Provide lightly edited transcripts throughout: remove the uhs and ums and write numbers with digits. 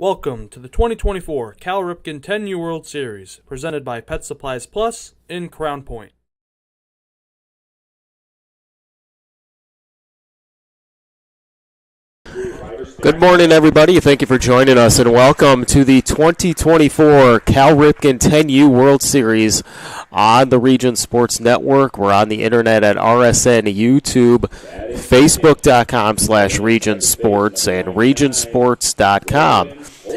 Welcome to the 2024 Cal Ripken 10U World Series, presented by Pet Supplies Plus in Crown Point. Good morning, everybody. Thank you for joining us, and welcome to the 2024 Cal Ripken 10U World Series on the Region Sports Network. We're on the internet at RSN, YouTube, Facebook.com/Region Sports, and RegionSports.com.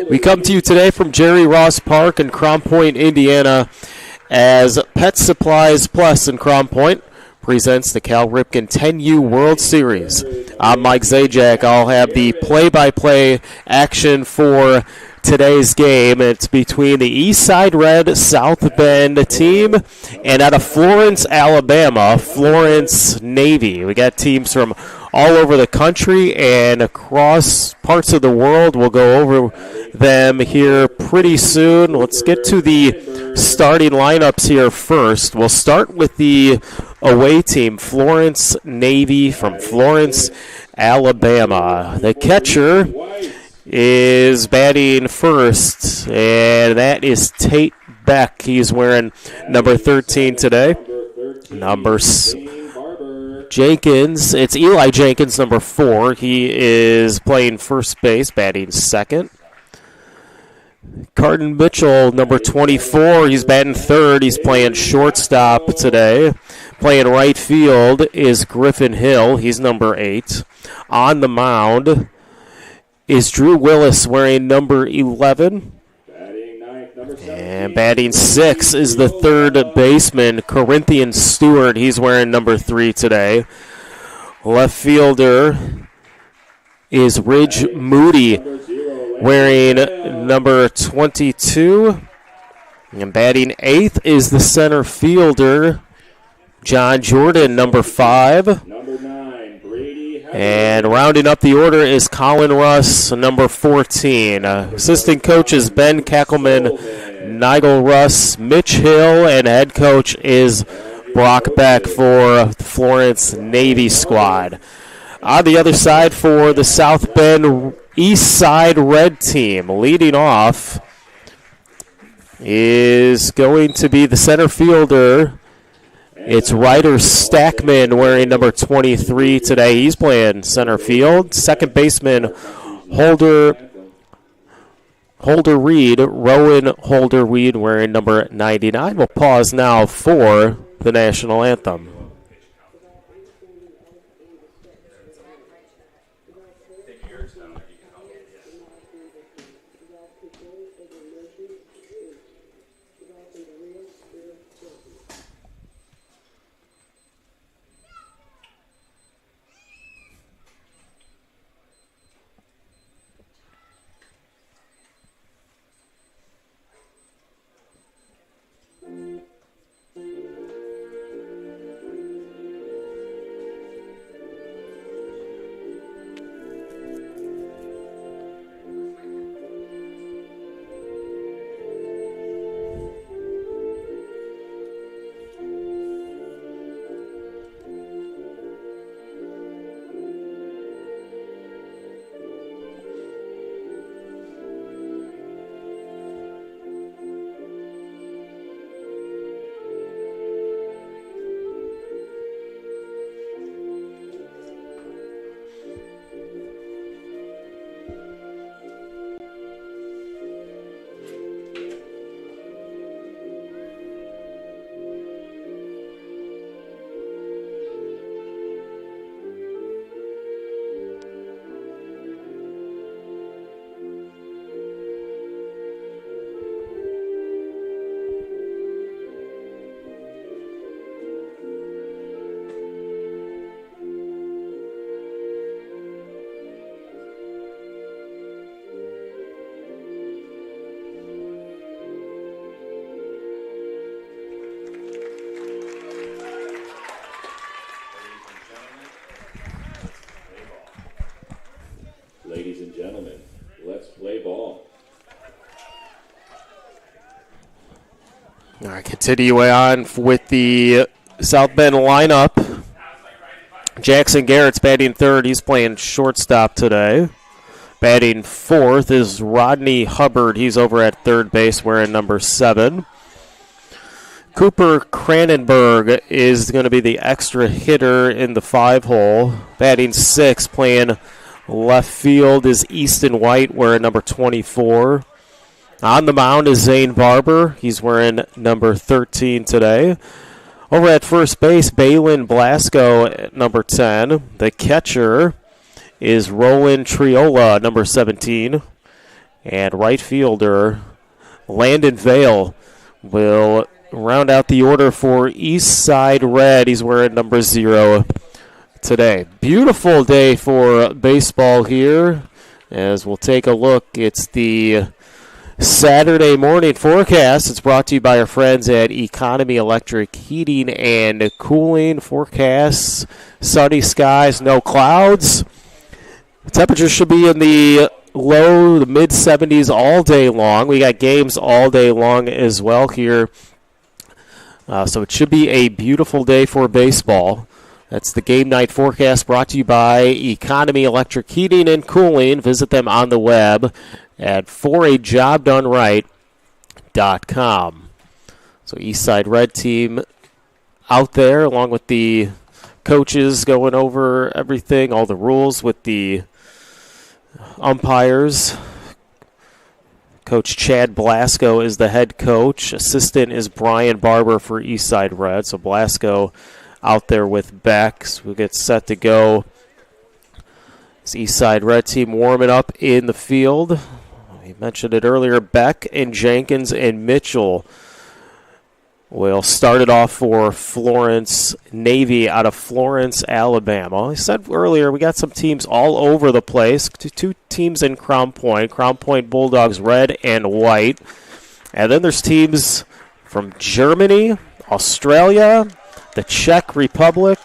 We come to you today from Jerry Ross Park in Crown Point, Indiana, as Pet Supplies Plus in Crown Point presents the Cal Ripken 10U World Series. I'm Mike Zajac. I'll have the play-by-play action for today's game. It's between the Eastside Red South Bend team and out of Florence, Alabama, Florence Navy. We got teams from all over the country and across parts of the world. We'll go over them here pretty soon. Let's get to the starting lineups here first. We'll start with the away team, Florence Navy from Florence, Alabama. The catcher is batting first, and that is Tate Beck. He's wearing number 13 today. Jenkins, it's Eli Jenkins, number 4. He is playing first base, batting second. Carden Mitchell, number 24, he's batting third. He's playing shortstop today. Playing right field is Griffin Hill. He's number 8. On the mound is Drew Willis, wearing number 11. And batting 6 is the third baseman, Corinthian Stewart. He's wearing number 3 today. Left fielder is Ridge Moody, wearing number 22. And batting 8th is the center fielder, John Jordan, number 5. And rounding up the order is Colin Russ, number 14. Assistant coaches Ben Kackelman, Nigel Russ, Mitch Hill, and head coach is Brock Beck for the Florence Navy squad. On the other side for the South Bend East Side Red team, leading off is going to be the center fielder. It's Ryder Stackman, wearing number 23 today. He's playing center field. Second baseman, Holder Reed, Rowan Holder Reed, wearing number 99. We'll pause now for the national anthem. Ladies and gentlemen, let's play ball. All right, continue on with the South Bend lineup. Jackson Garrett's batting third. He's playing shortstop today. Batting fourth is Rodney Hubbard. He's over at third base wearing number 7. Cooper Cranenberg is going to be the extra hitter in the 5-hole. Batting sixth, playing left field, is Easton White wearing number 24. On the mound is Zane Barber. He's wearing number 13 today. Over at first base, Balin Blasco at number 10. The catcher is Roland Triola, number 17. And right fielder Landon Vale will round out the order for East Side Red. He's wearing number 0 today. Beautiful day for baseball here. As we'll take a look, it's the Saturday morning forecast. It's brought to you by our friends at Economy Electric Heating and Cooling. Forecasts, sunny skies, no clouds. Temperatures should be in the low, the mid-70s all day long. We got games all day long as well here. So it should be a beautiful day for baseball. That's the game night forecast brought to you by Economy Electric Heating and Cooling. Visit them on the web at forajobdoneright.com. So Eastside Red team out there along with the coaches going over everything, all the rules with the umpires. Coach Chad Blasco is the head coach. Assistant is Brian Barber for Eastside Red. So Blasco out there with Beck. So we'll get set to go. This Eastside Red team warming up in the field. We mentioned it earlier. Beck and Jenkins and Mitchell will start it off for Florence Navy out of Florence, Alabama. I said earlier we got some teams all over the place. Two teams in Crown Point. Crown Point Bulldogs red and white. And then there's teams from Germany, Australia, the Czech Republic,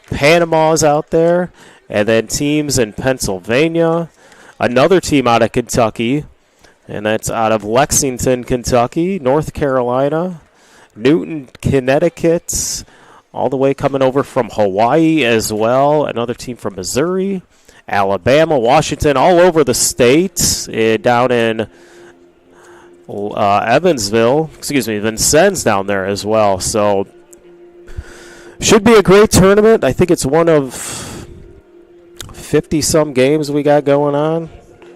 Panama's out there, and then teams in Pennsylvania. Another team out of Kentucky, and that's out of Lexington, Kentucky, North Carolina, Newton, Connecticut, all the way coming over from Hawaii as well. Another team from Missouri, Alabama, Washington, all over the state. Down in Vincennes down there as well. So should be a great tournament. I think it's one of 50-some games we got going on.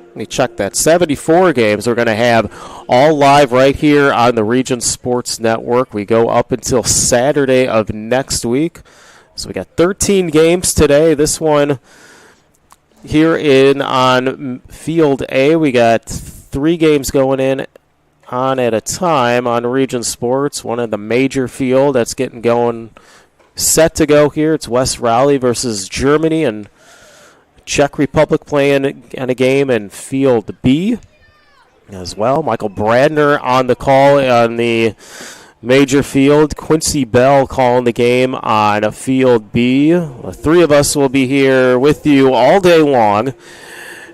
Let me check that. 74 games we're going to have all live right here on the Region Sports Network. We go up until Saturday of next week. So we got 13 games today. This one here on Field A, we got 3 games going on at a time on Region Sports. One in the major field that's getting going, set to go here. It's West Raleigh versus Germany, and Czech Republic playing in a game in Field B as well. Michael Bradner on the call on the major field. Quincy Bell calling the game on Field B. The 3 of us will be here with you all day long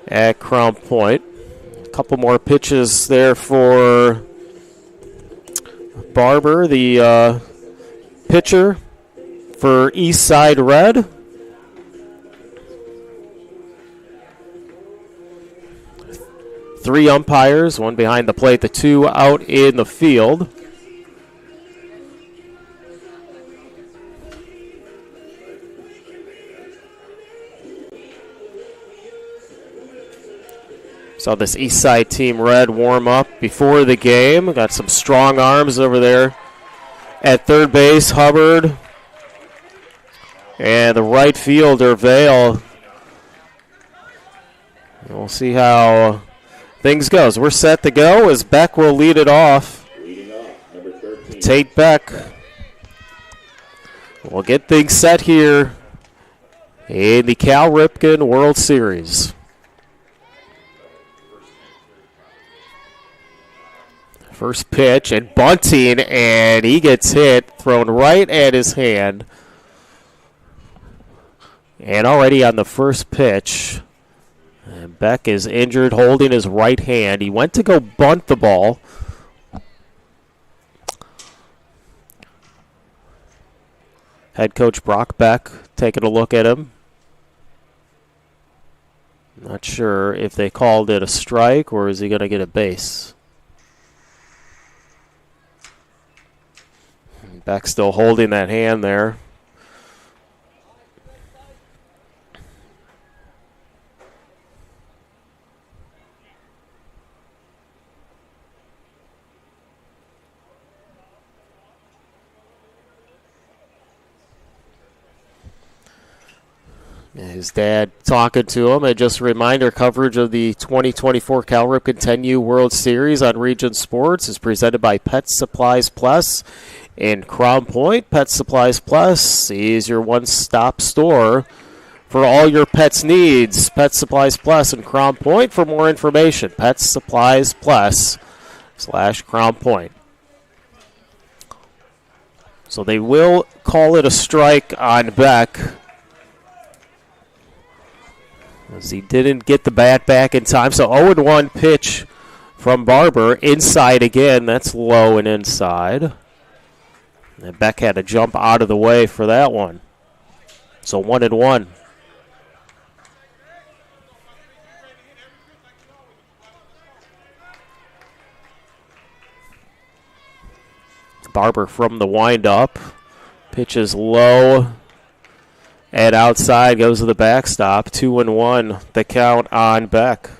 at Crown Point. A couple more pitches there for Barber, the pitcher for Eastside Red. Three umpires, one behind the plate, the 2 out in the field. So this Eastside Team Red warm up before the game. Got some strong arms over there at third base, Hubbard. And the right fielder, Vale. We'll see how things goes. We're set to go as Beck will lead it off. Leading off, number 13. Tate Beck. We'll get things set here in the Cal Ripken World Series. First pitch and bunting, and he gets hit, thrown right at his hand. And already on the first pitch, and Beck is injured, holding his right hand. He went to go bunt the ball. Head coach Brock Beck taking a look at him. Not sure if they called it a strike or is he going to get a base. Beck still holding that hand there. His dad talking to him. And just a reminder, coverage of the 2024 Cal Ripken 10U World Series on Region Sports is presented by Pet Supplies Plus in Crown Point. Pet Supplies Plus is your one-stop store for all your pets' needs. Pet Supplies Plus in Crown Point. For more information, Pet Supplies Plus /Crown Point. So they will call it a strike on Beck, as he didn't get the bat back in time. So 0-1 pitch from Barber. Inside again. That's low and inside. And Beck had to jump out of the way for that one. So 1-1. Barber from the windup. Pitches low. And outside goes to the backstop. 2-1, the count on Beck.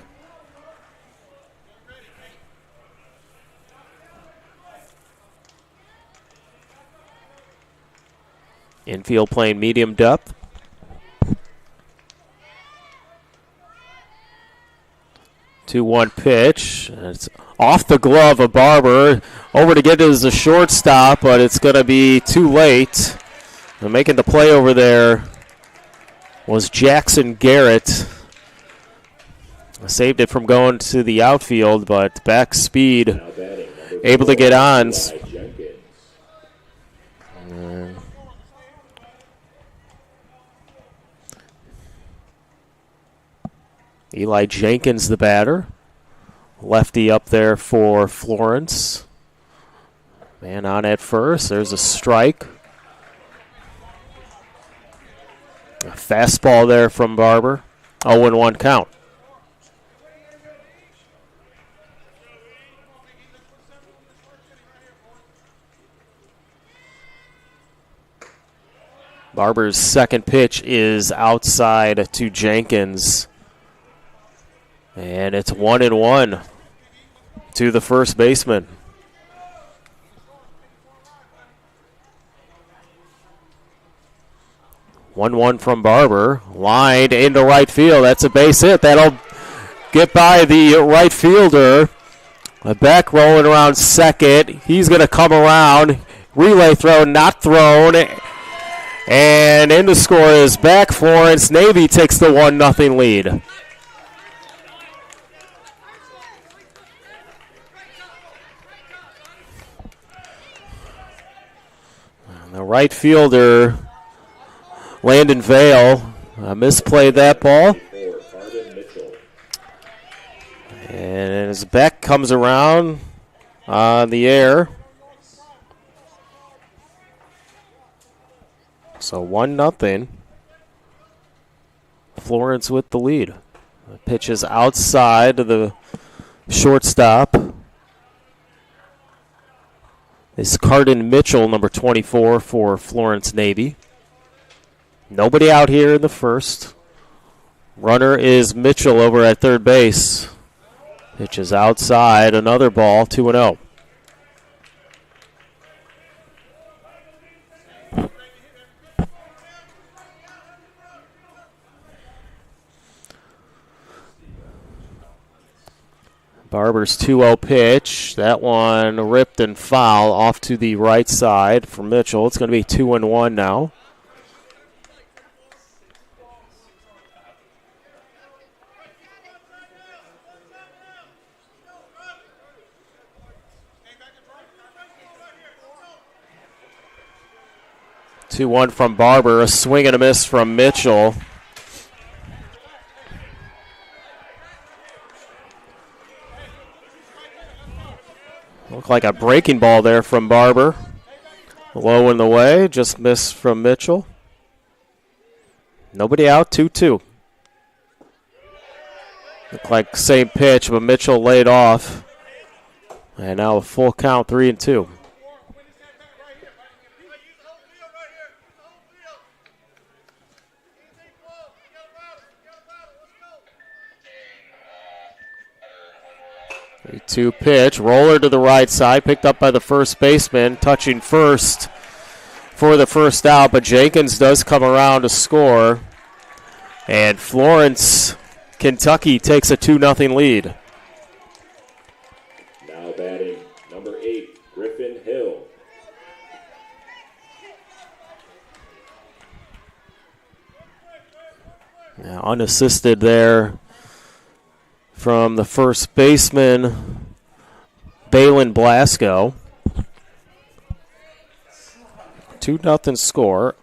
Infield playing medium depth. Two-one pitch. It's off the glove of Barber. Over to get it as a shortstop, but it's going to be too late. And making the play over there was Jackson Garrett. Saved it from going to the outfield, but back speed able to get on. Eli Jenkins, the batter. Lefty up there for Florence. Man on at first. There's a strike. A fastball there from Barber. 0-1 count. Barber's second pitch is outside to Jenkins. And it's 1-1 to the first baseman. One from Barber, lined into right field. That's a base hit. That'll get by the right fielder. Beck rolling around second. He's going to come around. Relay throw, not thrown. And in to score is Beck. Florence Navy takes the 1-0 lead. The right fielder, Landon Vale, misplayed that ball. And as Beck comes around on the air. So 1-0. Florence with the lead. The pitch is outside to the shortstop. It's Cardin Mitchell, number 24 for Florence Navy. Nobody out here in the first. Runner is Mitchell over at third base. Pitch is outside, another ball, 2-0. Barber's 2-0 pitch. That one ripped and foul off to the right side for Mitchell. It's going to be 2-1 now. Two-one from Barber. A swing and a miss from Mitchell. Looked like a breaking ball there from Barber. Low in the way, just missed from Mitchell. Nobody out, 2-2. Looked like same pitch, but Mitchell laid off. And now a full count, 3-2. Two pitch, roller to the right side, picked up by the first baseman, touching first for the first out, but Jenkins does come around to score. And Florence, Kentucky takes a 2-0 lead. Now batting, number 8, Griffin Hill. Now unassisted there from the first baseman, Balin Blasco. 2-0 score.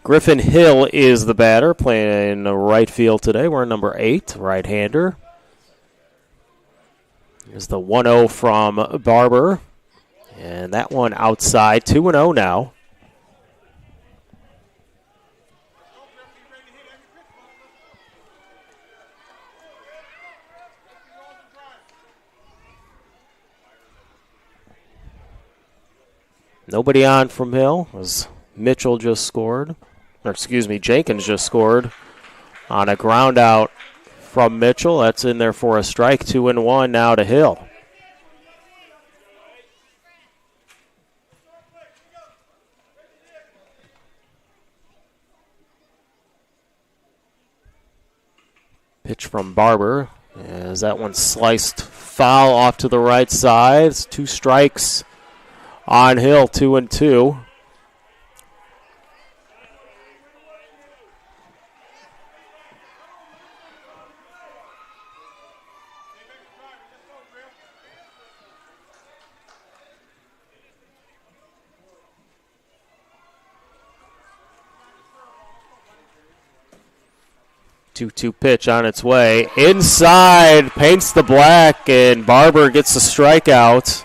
Griffin Hill is the batter, playing right field today. We're number 8, right-hander. Here's the 1-0 from Barber. And that one outside, 2-0 now. Nobody on from Hill, as Mitchell just scored. Jenkins just scored on a ground out from Mitchell. That's in there for a strike. 2-1 now to Hill. Pitch from Barber, as that one sliced foul off to the right side. It's 2 strikes on Hill, 2-2. Two pitch on its way. Inside, paints the black, and Barber gets a strikeout.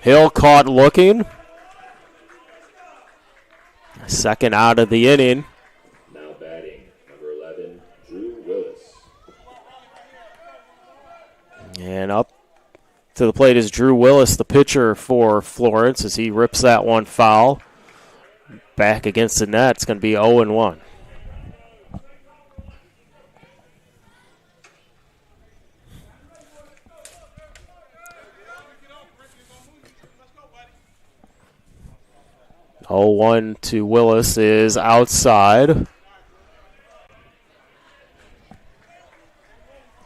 Hill caught looking. Second out of the inning. Now batting, number 11, Drew Willis. And up to the plate is Drew Willis, the pitcher for Florence, as he rips that one foul. Back against the net, it's going to be 0-1. Oh, 1 to Willis is outside.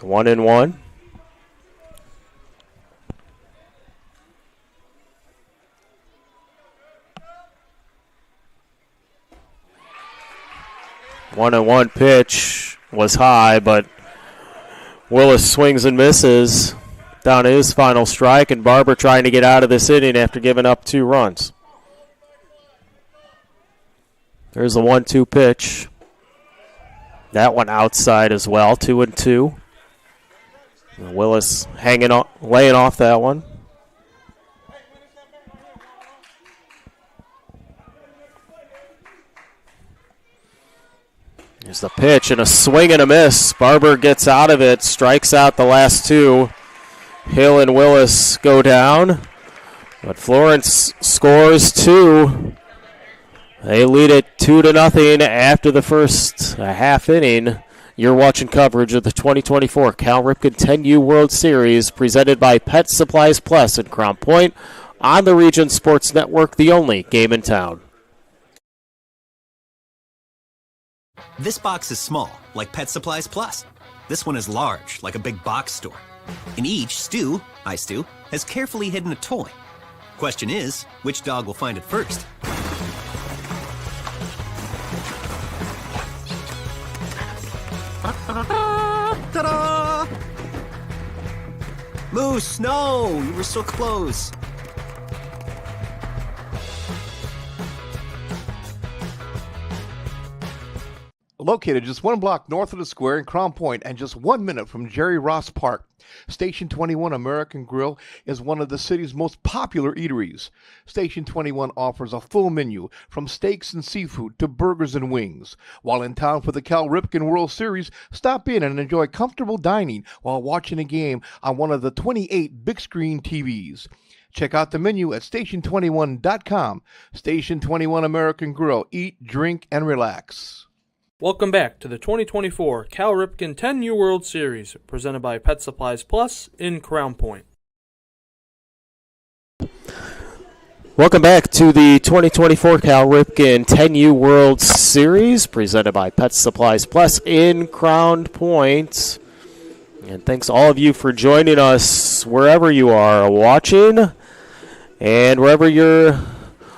1-1. One pitch was high, but Willis swings and misses down to his final strike, and Barber trying to get out of this inning after giving up 2 runs. There's the 1-2 pitch. That one outside as well, 2-2. Willis laying off that one. Here's the pitch and a swing and a miss. Barber gets out of it, strikes out the last 2. Hill and Willis go down, but Florence scores 2. They lead it 2-0 after the first half inning. You're watching coverage of the 2024 Cal Ripken 10U World Series presented by Pet Supplies Plus in Crown Point on the Region Sports Network, the only game in town. This box is small, like Pet Supplies Plus. This one is large, like a big box store. In each, Stu, has carefully hidden a toy. Question is, which dog will find it first? Ta-da! Moose, no! You were so close. Located just one block north of the square in Crown Point and just 1 minute from Jerry Ross Park, Station 21 American Grill is one of the city's most popular eateries. Station 21 offers a full menu from steaks and seafood to burgers and wings. While in town for the Cal Ripken World Series, stop in and enjoy comfortable dining while watching a game on one of the 28 big screen TVs. Check out the menu at station21.com. Station 21 American Grill. Eat, drink, and relax. Welcome back to the 2024 Cal Ripken 10U World Series, presented by Pet Supplies Plus in Crown Point. Welcome back to the 2024 Cal Ripken 10U World Series, presented by Pet Supplies Plus in Crown Point. And thanks all of you for joining us wherever you are watching and wherever you're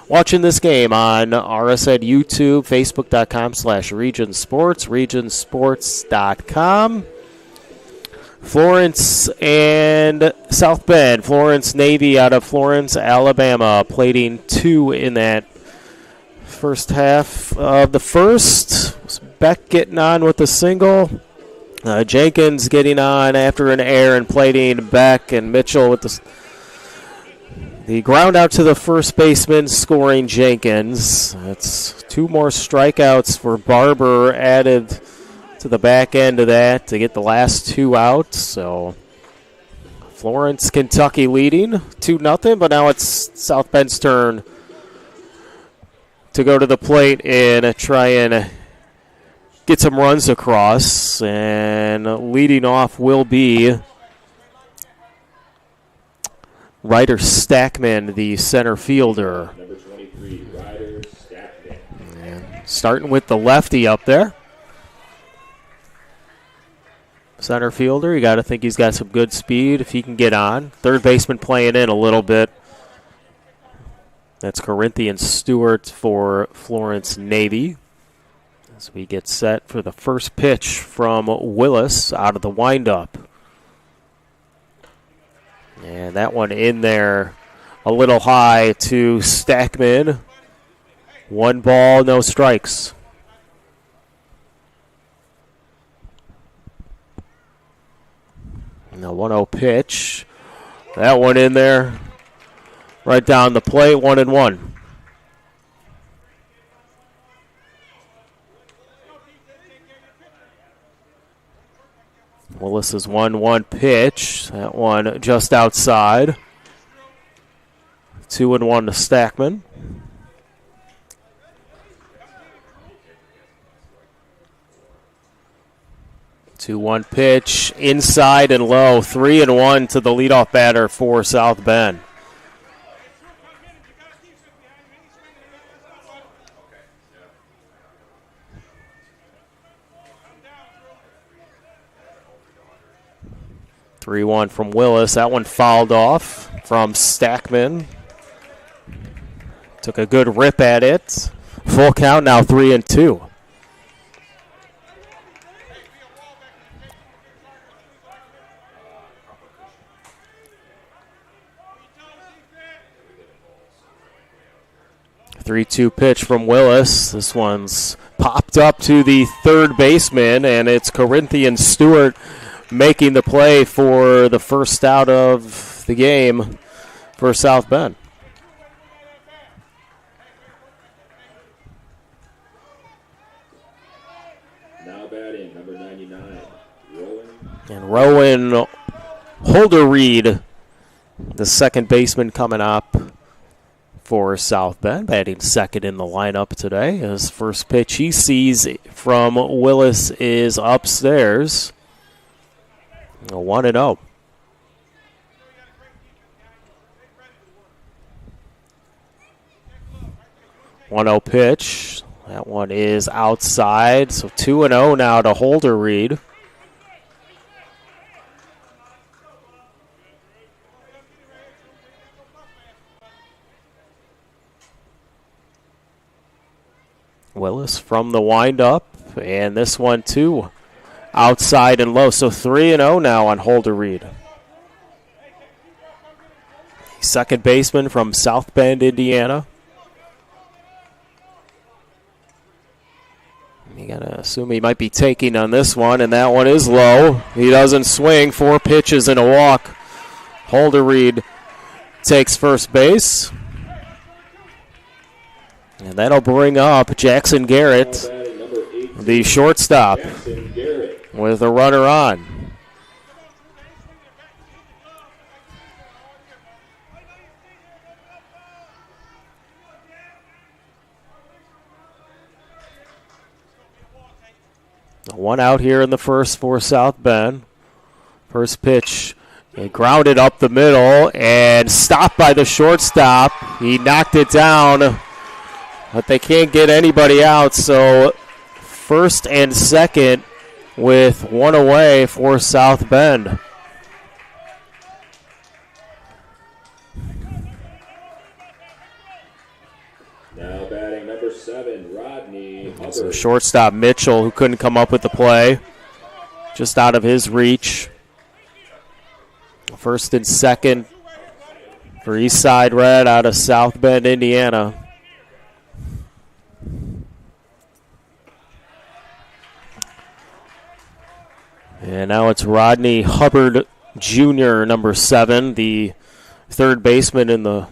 watching this game on RSN YouTube, Facebook.com/Region Sports, RegionSports.com. Florence and South Bend. Florence Navy out of Florence, Alabama, plating 2 in that first half of the first. Beck getting on with the single. Jenkins getting on after an error and plating Beck, and Mitchell with the ground out to the first baseman, scoring Jenkins. That's 2 more strikeouts for Barber added to the back end of that to get the last 2 out. So Florence, Kentucky leading 2-0, but now it's South Bend's turn to go to the plate and try and get some runs across. And leading off will be Ryder Stackman, the center fielder. Number 23, Ryder Stackman. And starting with the lefty up there. Center fielder, you got to think he's got some good speed if he can get on. Third baseman playing in a little bit. That's Corinthian Stewart for Florence Navy. As we get set for the first pitch from Willis out of the windup. And that one in there a little high to Stackman. 1 ball, no strikes. And the 1-0 pitch. That one in there. Right down the plate, 1-1. Willis's 1-1 pitch. That one just outside. 2-1 to Stackman. 2-1 pitch, inside and low. 3-1 to the leadoff batter for South Bend. Three-1 from Willis. That one fouled off from Stackman. Took a good rip at it. Full count now, 3-2. Three-two pitch from Willis. This one's popped up to the third baseman, and it's Corinthian Stewart making the play for the first out of the game for South Bend. Now batting, number 99, Rowan. And Rowan Holderreed, the second baseman coming up for South Bend, batting second in the lineup today. His first pitch he sees from Willis is upstairs. 1-0. One-0 pitch. That one is outside. So 2-0 now to Holderreed. Willis from the windup, and this one too outside and low. So 3-0 now on Holderreed. Second baseman from South Bend, Indiana. He gotta assume he might be taking on this one, and that one is low. He doesn't swing. 4 pitches and a walk. Holderried takes first base. And that'll bring up Jackson Garrett, the shortstop, with a runner on. One out here in the first for South Bend. First pitch, he grounded up the middle and stopped by the shortstop. He knocked it down, but they can't get anybody out, so first and second with one away for South Bend. Now batting number 7, Rodney Hubbard. So shortstop Mitchell, who couldn't come up with the play, just out of his reach. First and second for Eastside Red out of South Bend, Indiana. And now it's Rodney Hubbard Jr., number 7, the third baseman in the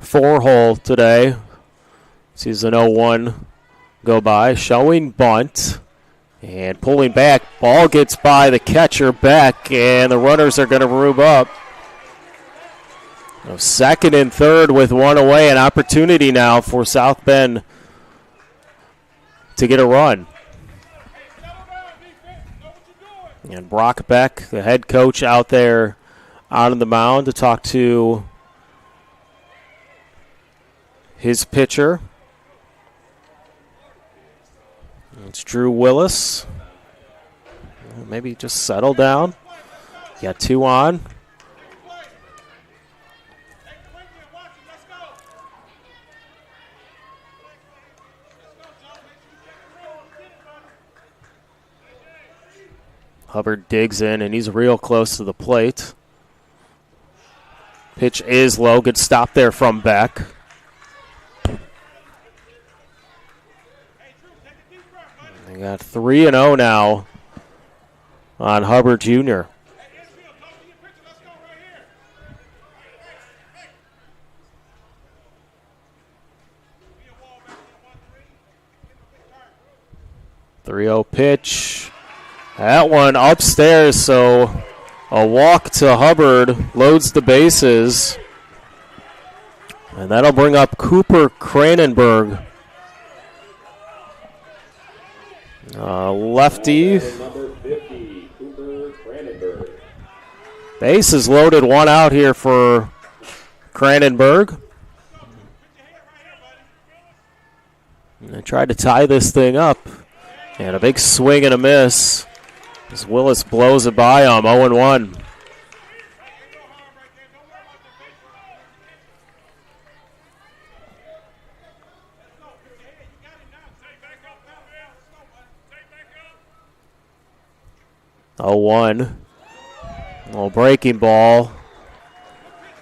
4-hole today. Sees an 0-1 go by, showing bunt, and pulling back. Ball gets by the catcher, Beck, and the runners are going to move up. So second and third with one away, an opportunity now for South Bend to get a run. And Brock Beck, the head coach, out there on the mound to talk to his pitcher. It's Drew Willis. Maybe just settle down. Got 2 on. Hubbard digs in, and he's real close to the plate. Pitch is low. Good stop there from Beck. They got 3-0 now on Hubbard Jr. .30 pitch. That one upstairs, so a walk to Hubbard loads the bases. And that'll bring up Cooper Cranenberg. Lefty. Number 50, Cooper Cranenberg. Base is loaded, 1 out here for Cranenberg. And they tried to tie this thing up. And a big swing and a miss as Willis blows it by him, 0-1. Little breaking ball.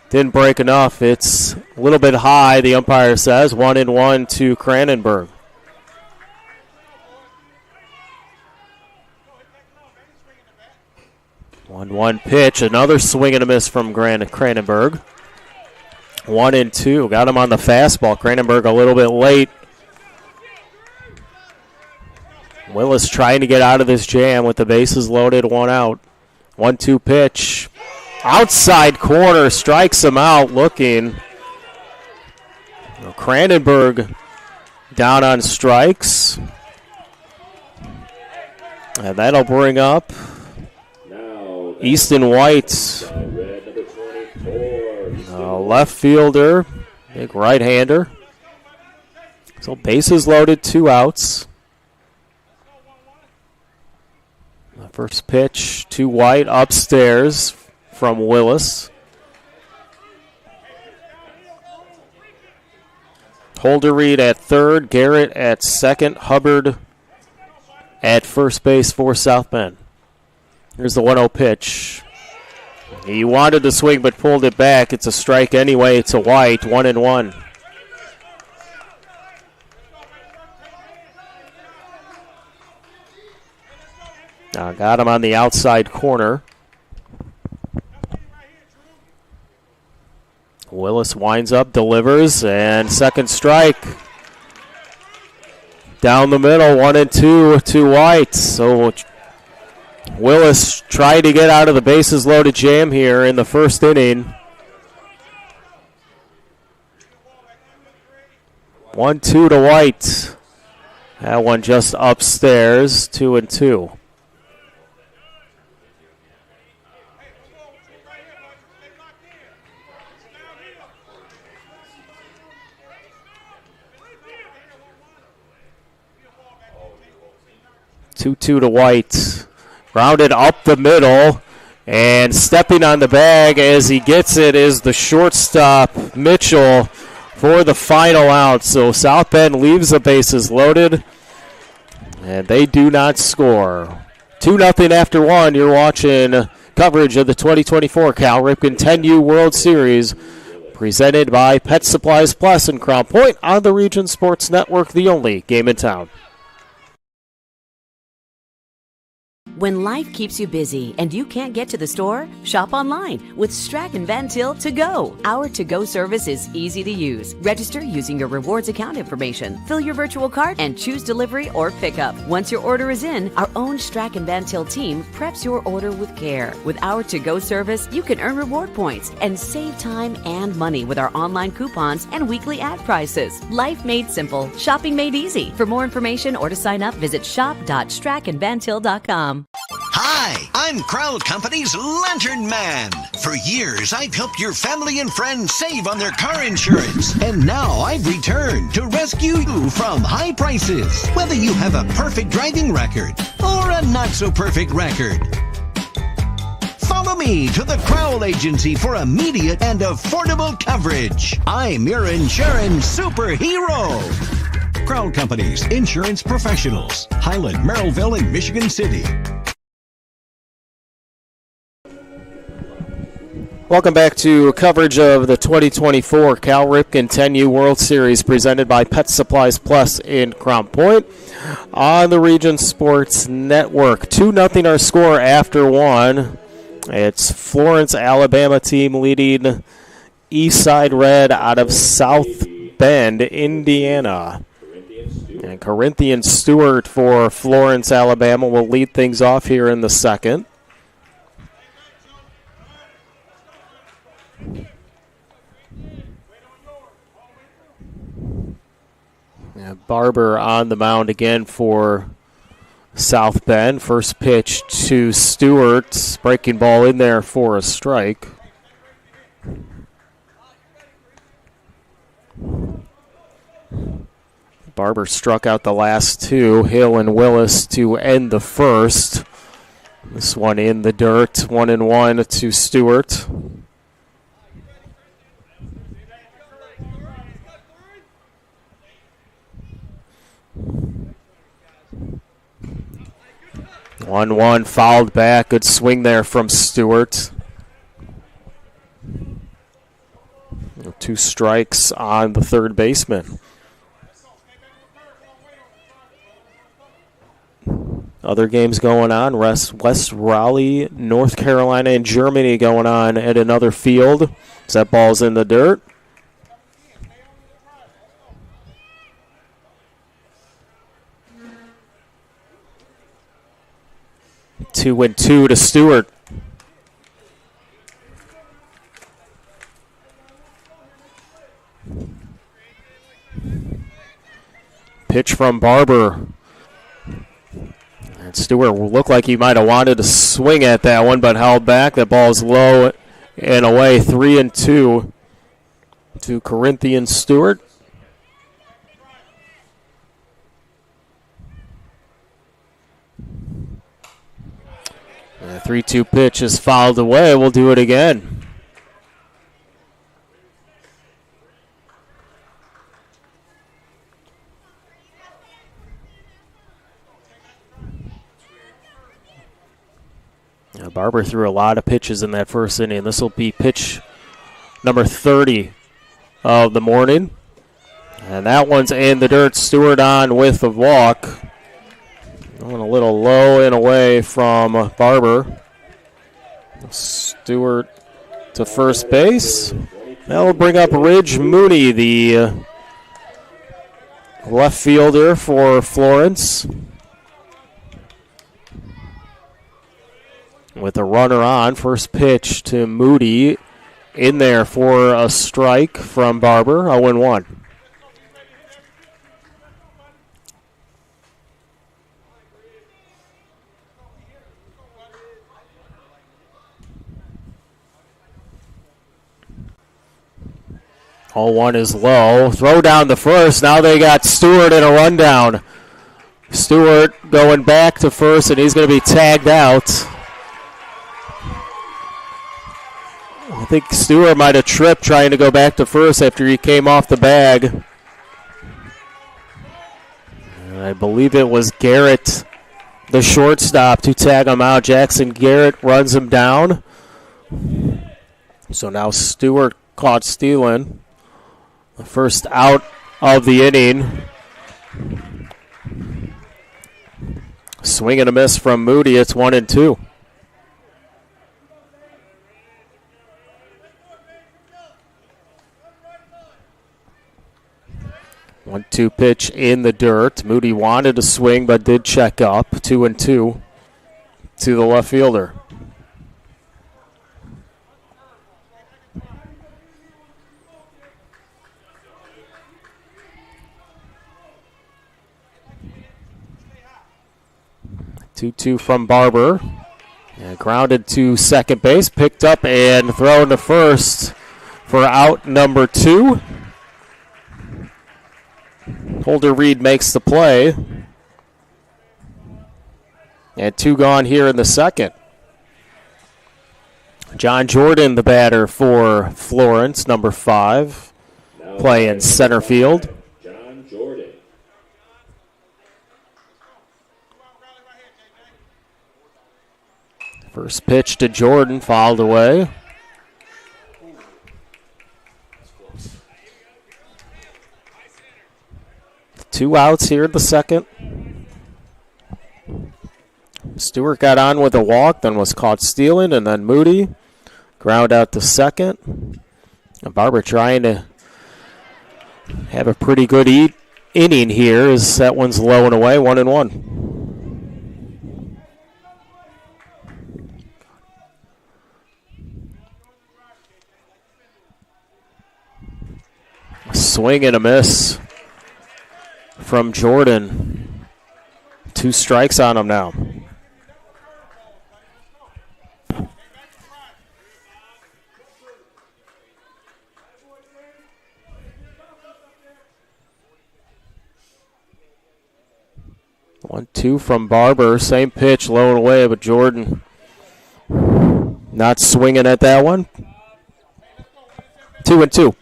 Didn't break enough. It's a little bit high, the umpire says. 1-1 to Cranenberg. 1-1 pitch. Another swing and a miss from Cranenberg. 1-2. Got him on the fastball. Cranenberg a little bit late. Willis trying to get out of this jam with the bases loaded, 1 out. 1-2 pitch. Outside corner, strikes him out looking. Cranenberg down on strikes. And that'll bring up Easton White, left fielder, big right-hander. So bases loaded, 2 outs. First pitch to White upstairs from Willis. Holderried at third, Garrett at second, Hubbard at first base for South Bend. Here's the 1-0 pitch. He wanted to swing but pulled it back. It's a strike anyway to White, 1-1. Got him on the outside corner. Willis winds up, delivers, and second strike. Down the middle, 1-2 to White. So Willis tried to get out of the bases loaded jam here in the first inning. 1-2 to White. That one just upstairs, 2-2. Two to White. Grounded up the middle, and stepping on the bag as he gets it is the shortstop, Mitchell, for the final out. So South Bend leaves the bases loaded, and they do not score. 2-0 after one. You're watching coverage of the 2024 Cal Ripken 10U World Series, presented by Pet Supplies Plus in Crown Point on the Region Sports Network, the only game in town. When life keeps you busy and you can't get to the store, shop online with Strachan Van Til To Go. Our to-go service is easy to use. Register using your rewards account information, fill your virtual cart, and choose delivery or pickup. Once your order is in, our own Strachan Van Til team preps your order with care. With our to-go service, you can earn reward points and save time and money with our online coupons and weekly ad prices. Life made simple, shopping made easy. For more information or to sign up, visit shop.strachanvantil.com. Hi, I'm Crowell Company's Lantern Man. For years, I've helped your family and friends save on their car insurance. And now I've returned to rescue you from high prices. Whether you have a perfect driving record or a not-so-perfect record. Follow me to the Crowell Agency for immediate and affordable coverage. I'm your insurance superhero. Crowell Company's insurance professionals. Highland, Merrillville, and Michigan City. Welcome back to coverage of the 2024 Cal Ripken 10U World Series presented by Pet Supplies Plus in Crown Point on the Region Sports Network. 2-0 our score after one. It's Florence, Alabama team leading Eastside Red out of South Bend, Indiana. And Corinthian Stewart for Florence, Alabama will lead things off here in the second. Barber on the mound again for South Bend. First pitch to Stewart. Breaking ball in there for a strike. Barber struck out the last two. Hill and Willis to end the first. This one in the dirt. 1-1 to Stewart. One fouled back. Good swing there from Stewart. 2 strikes on the third baseman. Other games going on. West Raleigh, North Carolina, and Germany going on at another field. As that ball's in the dirt. Two and two to Stewart. Pitch from Barber. And Stewart looked like he might have wanted to swing at that one, but held back. That ball's low and away. 3-2 to Corinthian Stewart. The 3-2 pitch is fouled away. We'll do it again. Barber threw a lot of pitches in that first inning. This will be pitch number 30 of the morning. And that one's in the dirt. Stewart on with a walk. Going a little low and away from Barber. Stewart to first base. That'll bring up Ridge Mooney, the left fielder for Florence. With a runner on, first pitch to Moody in there for a strike from Barber, 0-1. All one is low. Throw down the first. Now they got Stewart in a rundown. Stewart going back to first, and he's going to be tagged out. I think Stewart might have tripped trying to go back to first after he came off the bag. And I believe it was Garrett, the shortstop, to tag him out. Jackson Garrett runs him down. So now Stewart caught stealing. The first out of the inning. Swing and a miss from Moody. It's 1-2. 1-2 pitch in the dirt. Moody wanted to swing but did check up. 2-2 to the left fielder. Two from Barber. And grounded to second base. Picked up and thrown to first for out number 2. Holder Reed makes the play. And 2 gone here in the second. John Jordan, the batter for Florence, number 5, playing center field. John Jordan. First pitch to Jordan, fouled away. Two outs here in the second. Stewart got on with a walk, then was caught stealing, and then Moody ground out to second. And Barber trying to have a pretty good inning here as that one's low and away, 1-1. Swing and a miss from Jordan. 2 strikes on him now. One, 2 from Barber. Same pitch, low and away, but Jordan not swinging at that one. 2-2.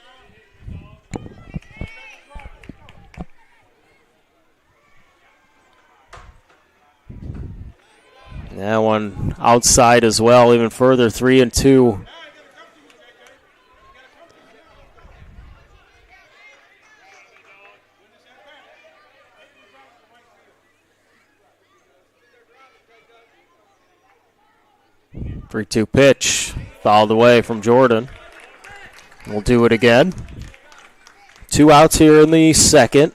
That one outside as well, even further, 3-2. Three-two pitch, fouled away from Jordan. We'll do it again. 2 outs here in the second.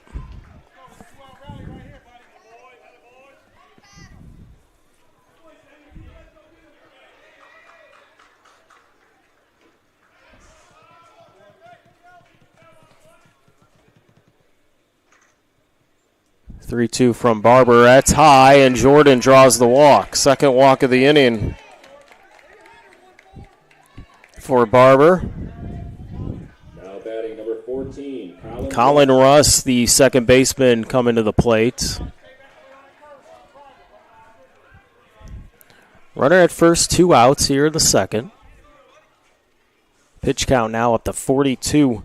Three-two from Barber. That's high, and Jordan draws the walk. Second walk of the inning for Barber. Now batting number 14, Colin Russ, the second baseman, coming to the plate. Runner at first, 2 outs here in the second. Pitch count now up to 42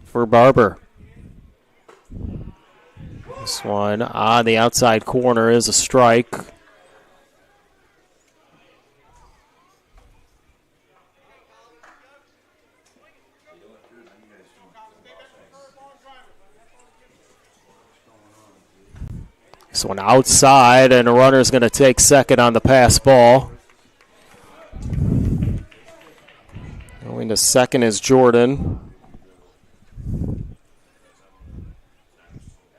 for Barber. This one on the outside corner is a strike. This one outside, and a runner's going to take second on the pass ball. Going to second is Jordan.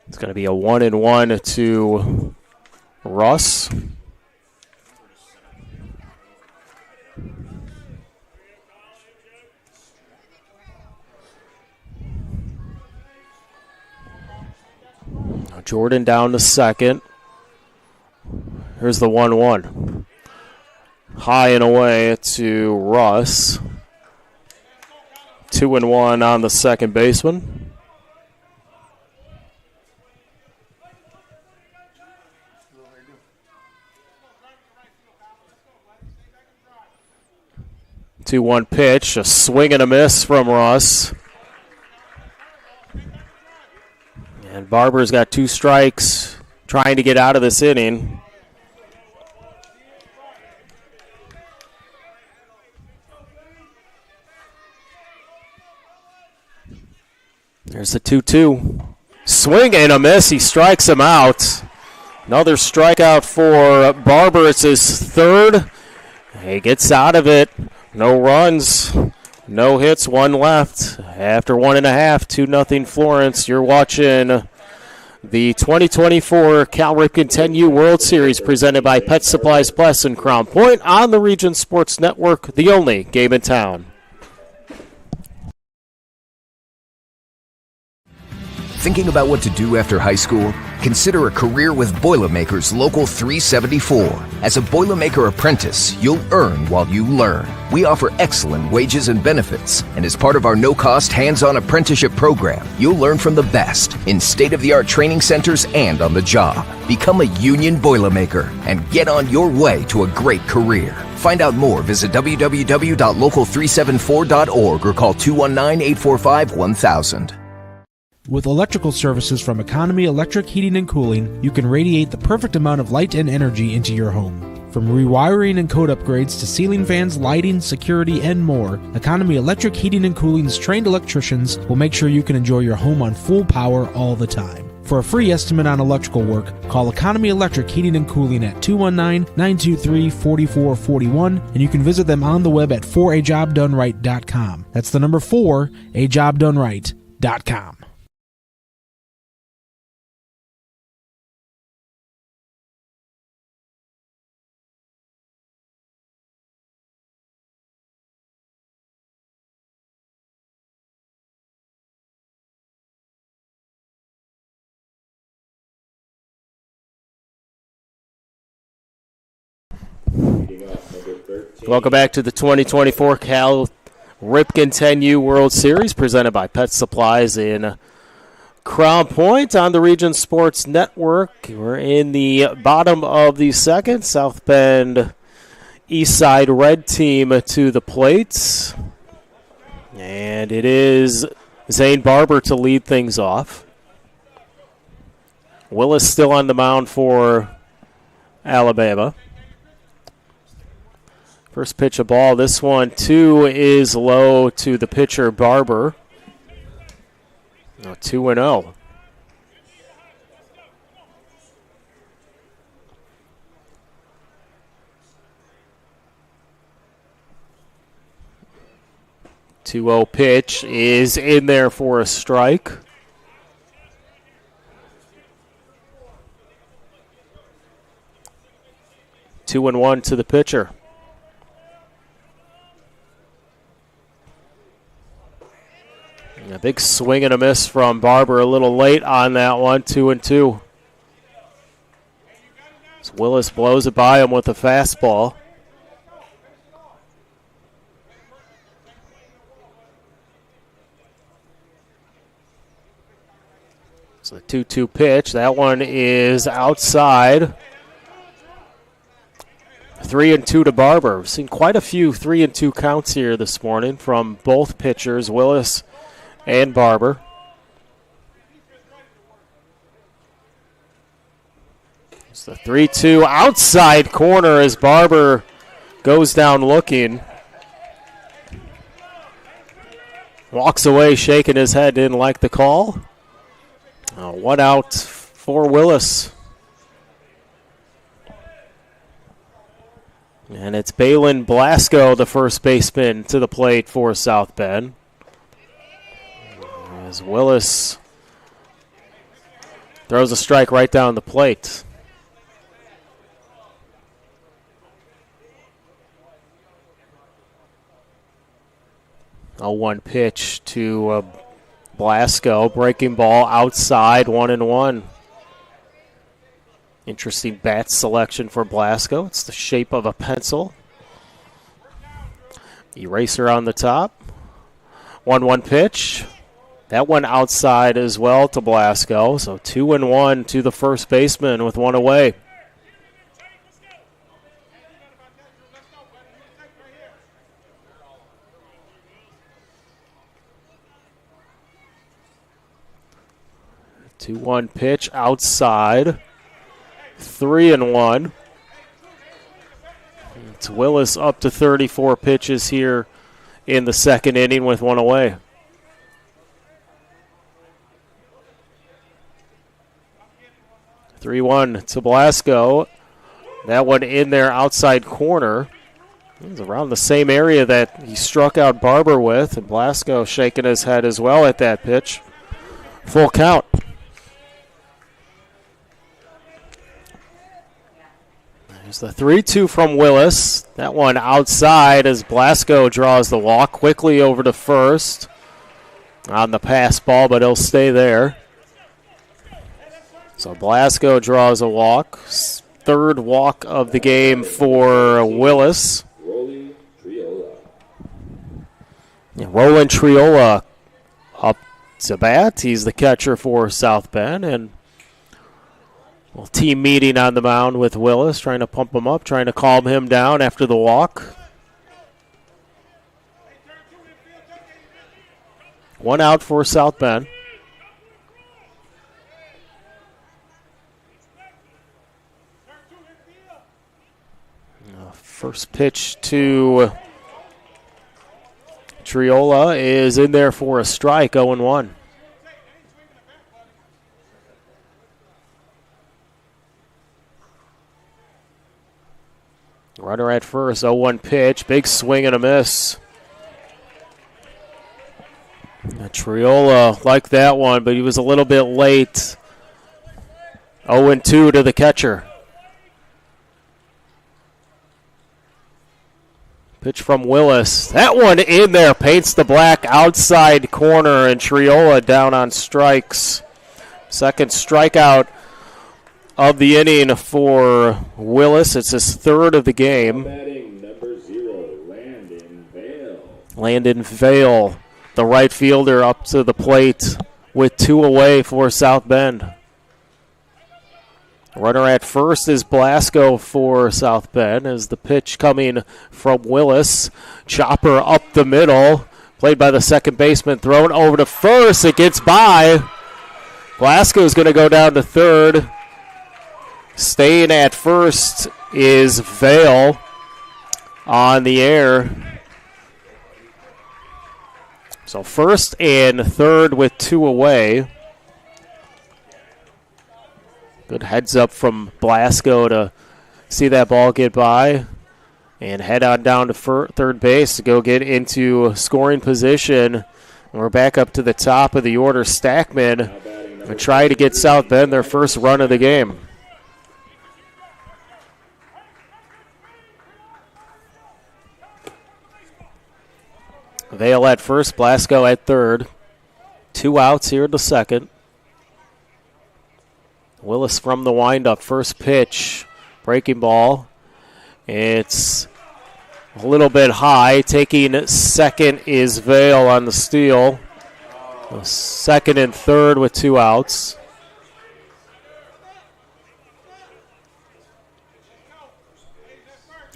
It's going to be a 1-1 to Russ. Jordan down to second. Here's the 1-1. High and away to Russ. 2-1 on the second baseman. Two one pitch, a swing and a miss from Russ. And Barber's got 2 strikes, trying to get out of this inning. There's the 2-2. Swing and a miss. He strikes him out. Another strikeout for Barber. It's his third. He gets out of it. No runs, no hits, 1 left. After 1.5, 2-0 Florence. You're watching the 2024 Cal Ripken 10U World Series presented by Pet Supplies Plus in Crown Point on the Region Sports Network, the only game in town. Thinking about what to do after high school? Consider a career with Boilermakers Local 374. As a Boilermaker apprentice, you'll earn while you learn. We offer excellent wages and benefits, and as part of our no-cost hands-on apprenticeship program, you'll learn from the best in state-of-the-art training centers and on the job. Become a union Boilermaker and get on your way to a great career. Find out more, visit www.local374.org or call 219-845-1000. With electrical services from Economy Electric Heating and Cooling, you can radiate the perfect amount of light and energy into your home. From rewiring and code upgrades to ceiling fans, lighting, security, and more, Economy Electric Heating and Cooling's trained electricians will make sure you can enjoy your home on full power all the time. For a free estimate on electrical work, call Economy Electric Heating and Cooling at 219-923-4441, and you can visit them on the web at forajobdoneright.com. That's the number 4, ajobdoneright.com. Welcome back to the 2024 Cal Ripken 10U World Series presented by Pet Supplies in Crown Point on the Region Sports Network. We're in the bottom of the second. South Bend Eastside Red team to the plate. And it is Zane Barber to lead things off. Willis still on the mound for Alabama. First pitch of ball. This one, 2 is low to the pitcher, Barber. 2-0. (2-0) pitch is in there for a strike. Two and one to the pitcher. A big swing and a miss from Barber, a little late on that one, 2-2. So Willis blows it by him with a fastball. So the 2-2 pitch, that one is outside. 3-2 to Barber. We've seen quite a few 3-2 counts here this morning from both pitchers, Willis and Barber. It's the 3-2 outside corner as Barber goes down looking. Walks away shaking his head, didn't like the call. 1 out for Willis. And it's Balin Blasco, the first baseman, to the plate for South Bend. As Willis throws a strike right down the plate. A 1 pitch to Blasco. Breaking ball outside, 1-1. Interesting bat selection for Blasco. It's the shape of a pencil. Eraser on the top. 1-1 pitch. That one outside as well to Blasco. So 2-1 to the first baseman with one away. Two-one pitch outside. 3-1. It's Willis up to 34 pitches here in the second inning with one away. Three-one to Blasco. That one in there outside corner. It was around the same area that he struck out Barber with, and Blasco shaking his head as well at that pitch. Full count. There's the 3-2 from Willis. That one outside as Blasco draws the walk quickly over to first. On the pass ball, but he'll stay there. So Blasco draws a walk. Third walk of the game for Willis. Roland Triola. Roland Triola up to bat. He's the catcher for South Bend, and team meeting on the mound with Willis, trying to pump him up, trying to calm him down after the walk. One out for South Bend. First pitch to Triola is in there for a strike, 0-1. Runner at first, 0-1 pitch. Big swing and a miss. Triola liked that one, but he was a little bit late. 0-2 to the catcher. Pitch from Willis. That one in there paints the black outside corner, and Triola down on strikes. Second strikeout of the inning for Willis. It's his third of the game. Batting number 0, Landon Vale. Landon Vale, the right fielder, up to the plate with 2 away for South Bend. Runner at first is Blasco for South Bend as the pitch coming from Willis. Chopper up the middle, played by the second baseman, thrown over to first. It gets by. Blasco's going to go down to third. Staying at first is Vale on the air. So first and third with 2 away. Good heads up from Blasco to see that ball get by and head on down to third base to go get into scoring position. And we're back up to the top of the order. Stackman and try to get South Bend their first run of the game. Vale at first, Blasco at third. 2 outs here in the second. Willis from the windup, first pitch, breaking ball. It's a little bit high. Taking second is Vale on the steal. Second and third with 2 outs.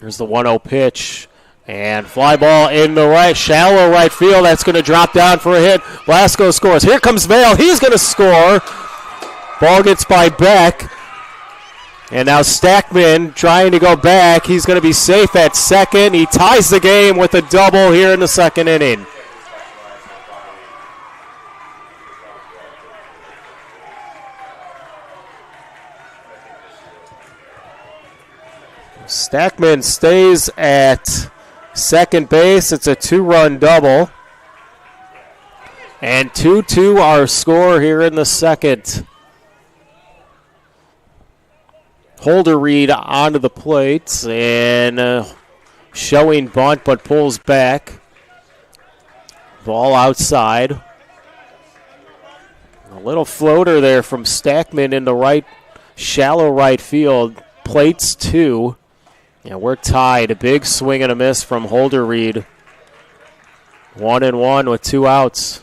Here's the 1-0 pitch. And fly ball in the right, shallow right field. That's going to drop down for a hit. Blasco scores. Here comes Vale. He's going to score. Ball gets by Beck. And now Stackman trying to go back. He's going to be safe at second. He ties the game with a double here in the second inning. Stackman stays at second base. It's a 2-run double. And 2-2 our score here in the second. Holderried onto the plate and showing bunt but pulls back. Ball outside. A little floater there from Stackman in the right, shallow right field. Plates 2. And we're tied. A big swing and a miss from Holderried. 1-1 with 2 outs.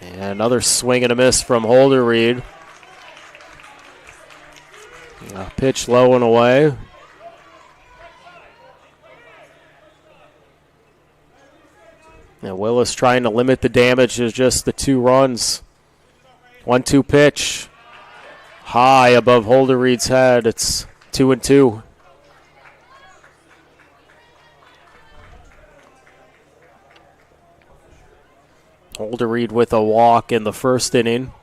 And another swing and a miss from Holderried. Pitch low and away. And Willis trying to limit the damage to just the 2 runs. 1-2 pitch. High above Holderried's head. It's 2-2. Holderried with a walk in the first inning.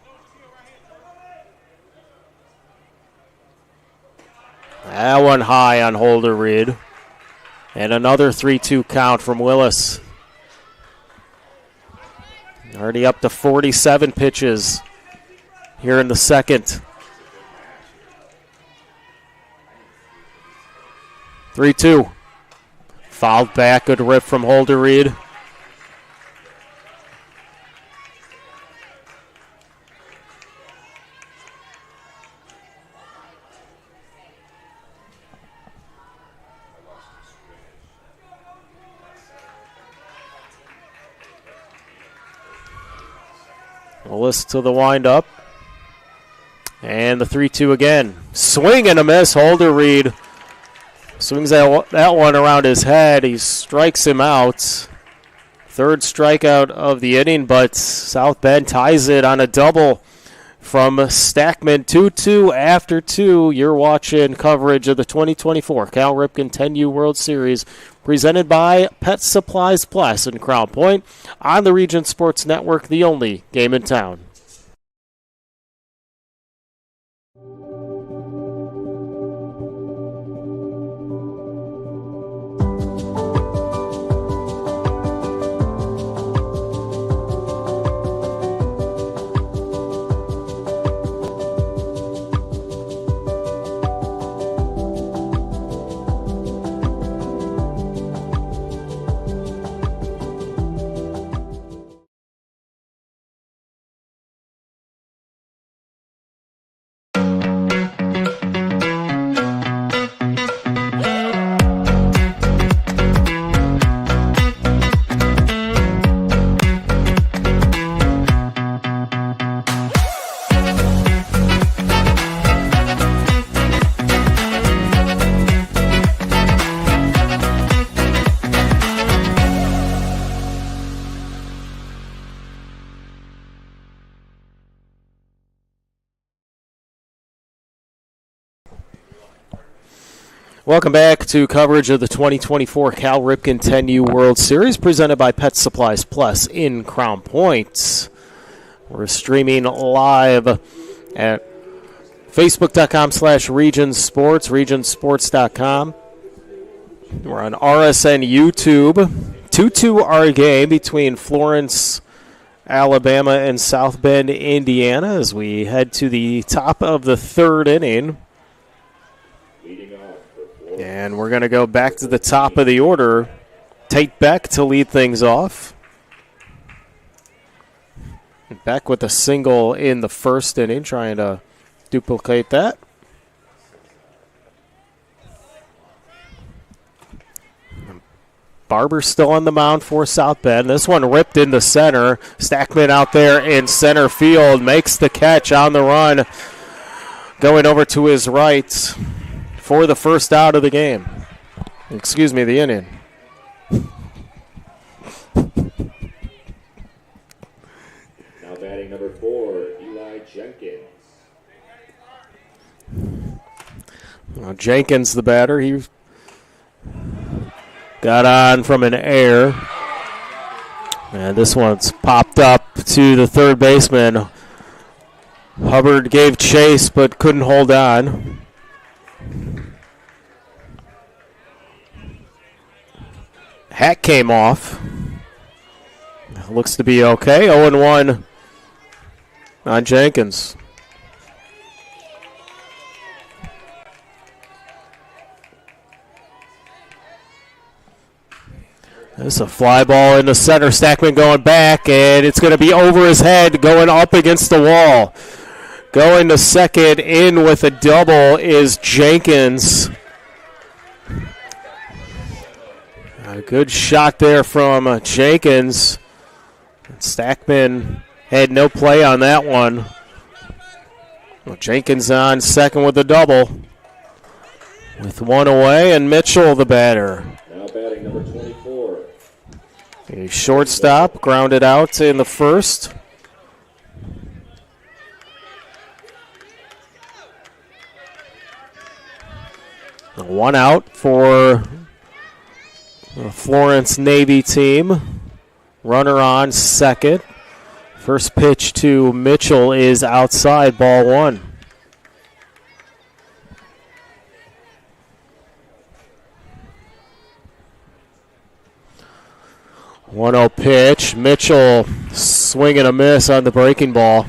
That one high on Holderried. And another 3-2 count from Willis. Already up to 47 pitches here in the second. 3-2. Fouled back, good rip from Holderried. Willis to the windup. And the 3-2 again. Swing and a miss. Holderried swings that one around his head. He strikes him out. Third strikeout of the inning, but South Bend ties it on a double from Stackman. 2-2 after 2. You're watching coverage of the 2024 Cal Ripken 10U World Series presented by Pet Supplies Plus in Crown Point on the Region Sports Network, the only game in town. Welcome back to coverage of the 2024 Cal Ripken 10U World Series presented by Pet Supplies Plus in Crown Point. We're streaming live at facebook.com/Region Sports, regionsports.com. We're on RSN YouTube. 2-2 our game between Florence, Alabama and South Bend, Indiana as we head to the top of the third inning. And we're going to go back to the top of the order. Tate Beck to lead things off. Beck with a single in the first inning, trying to duplicate that. Barber still on the mound for South Bend. This one ripped into center. Stackman out there in center field makes the catch on the run. Going over to his right for the first out of the game. Excuse me, the inning. Now batting number 4, Eli Jenkins. Jenkins, the batter, he got on from an error. And this one's popped up to the third baseman. Hubbard gave chase but couldn't hold on. Hat came off. Looks to be okay. 0-1 on Jenkins. There's a fly ball in the center. Stackman going back, and it's going to be over his head, going up against the wall. Going to second, in with a double is Jenkins. A good shot there from Jenkins. Stackman had no play on that one. Well, Jenkins on second with a double. With one away, and Mitchell the batter. Now batting number 24. A shortstop grounded out in the first. One out for the Florence Navy team. Runner on second. First pitch to Mitchell is outside, ball one. One 1-0 pitch. Mitchell swing and a miss on the breaking ball.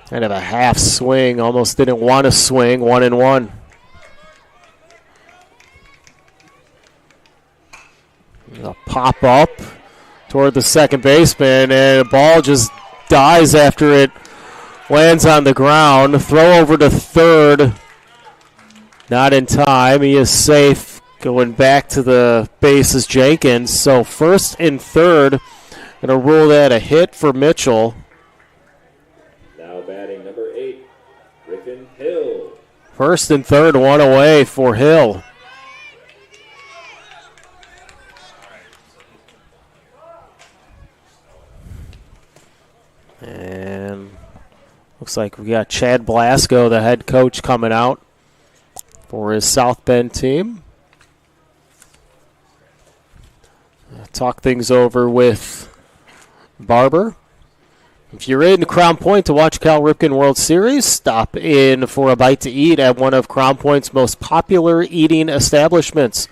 Kind of a half swing, almost didn't want to swing, 1-1. A pop up toward the second baseman, and the ball just dies after it lands on the ground. Throw over to third, not in time. He is safe. Going back to the base is Jenkins. So first and third, going to rule that a hit for Mitchell. Now batting number 8, Griffin Hill. First and third, one away for Hill. And looks like we got Chad Blasco, the head coach, coming out for his South Bend team. Talk things over with Barber. If you're in Crown Point to watch Cal Ripken World Series, stop in for a bite to eat at one of Crown Point's most popular eating establishments.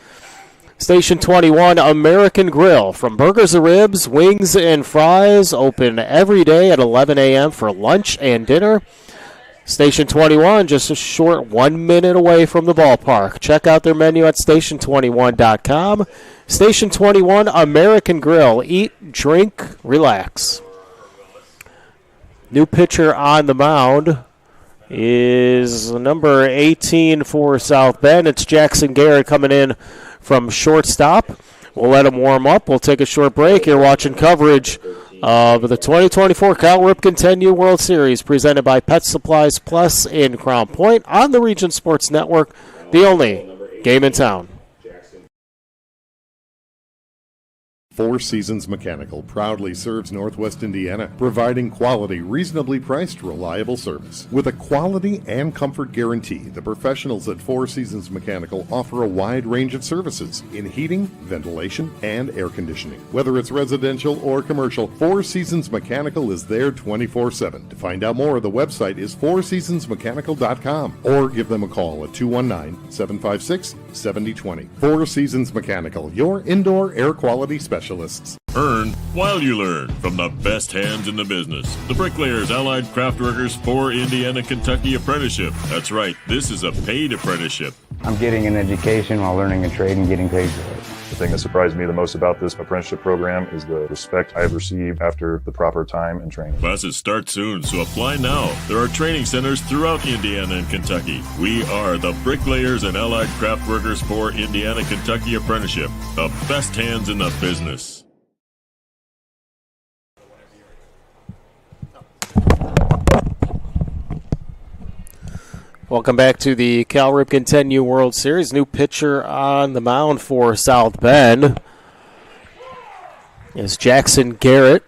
Station 21 American Grill. From burgers and ribs, wings and fries, open every day at 11 a.m. for lunch and dinner. Station 21, just a short 1 minute away from the ballpark. Check out their menu at station21.com. Station 21 American Grill. Eat, drink, relax. New pitcher on the mound is number 18 for South Bend. It's Jackson Garrett coming in from shortstop. We'll let him warm up. We'll take a short break. You're watching coverage of the 2024 Cal Ripken 10U World Series presented by Pet Supplies Plus in Crown Point on the Region Sports Network, the only game in town. Four Seasons Mechanical proudly serves Northwest Indiana, providing quality, reasonably priced, reliable service. With a quality and comfort guarantee, the professionals at Four Seasons Mechanical offer a wide range of services in heating, ventilation, and air conditioning. Whether it's residential or commercial, Four Seasons Mechanical is there 24/7. To find out more, the website is fourseasonsmechanical.com or give them a call at 219-756-7020. Four Seasons Mechanical, your indoor air quality specialist. Earn while you learn from the best hands in the business. The Bricklayers Allied Craft Workers for Indiana, Kentucky Apprenticeship. That's right, this is a paid apprenticeship. I'm getting an education while learning a trade and getting paid for it. The thing that surprised me the most about this apprenticeship program is the respect I've received after the proper time and training. Classes start soon, so apply now. There are training centers throughout Indiana and Kentucky. We are the Bricklayers and Allied Craft Workers for Indiana, Kentucky Apprenticeship. The best hands in the business. Welcome back to the Cal Ripken 10U World Series. New pitcher on the mound for South Bend is Jackson Garrett.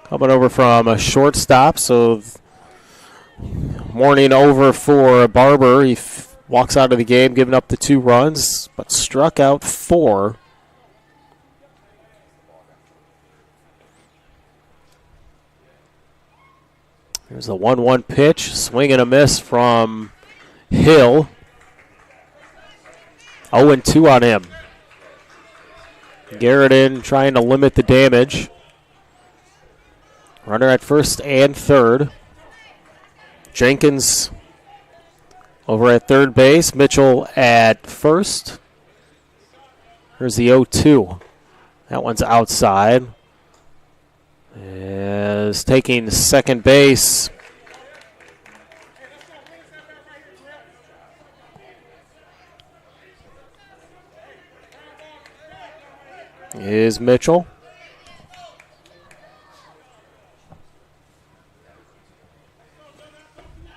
Coming over from a shortstop, so morning over for Barber. He walks out of the game, giving up the 2 runs, but struck out 4. Here's a 1-1 pitch, swing and a miss from Hill. 0-2 on him. Garrett in, trying to limit the damage. Runner at first and third. Jenkins over at third base. Mitchell at first. Here's the 0-2. That one's outside. Is taking second base. Is Mitchell.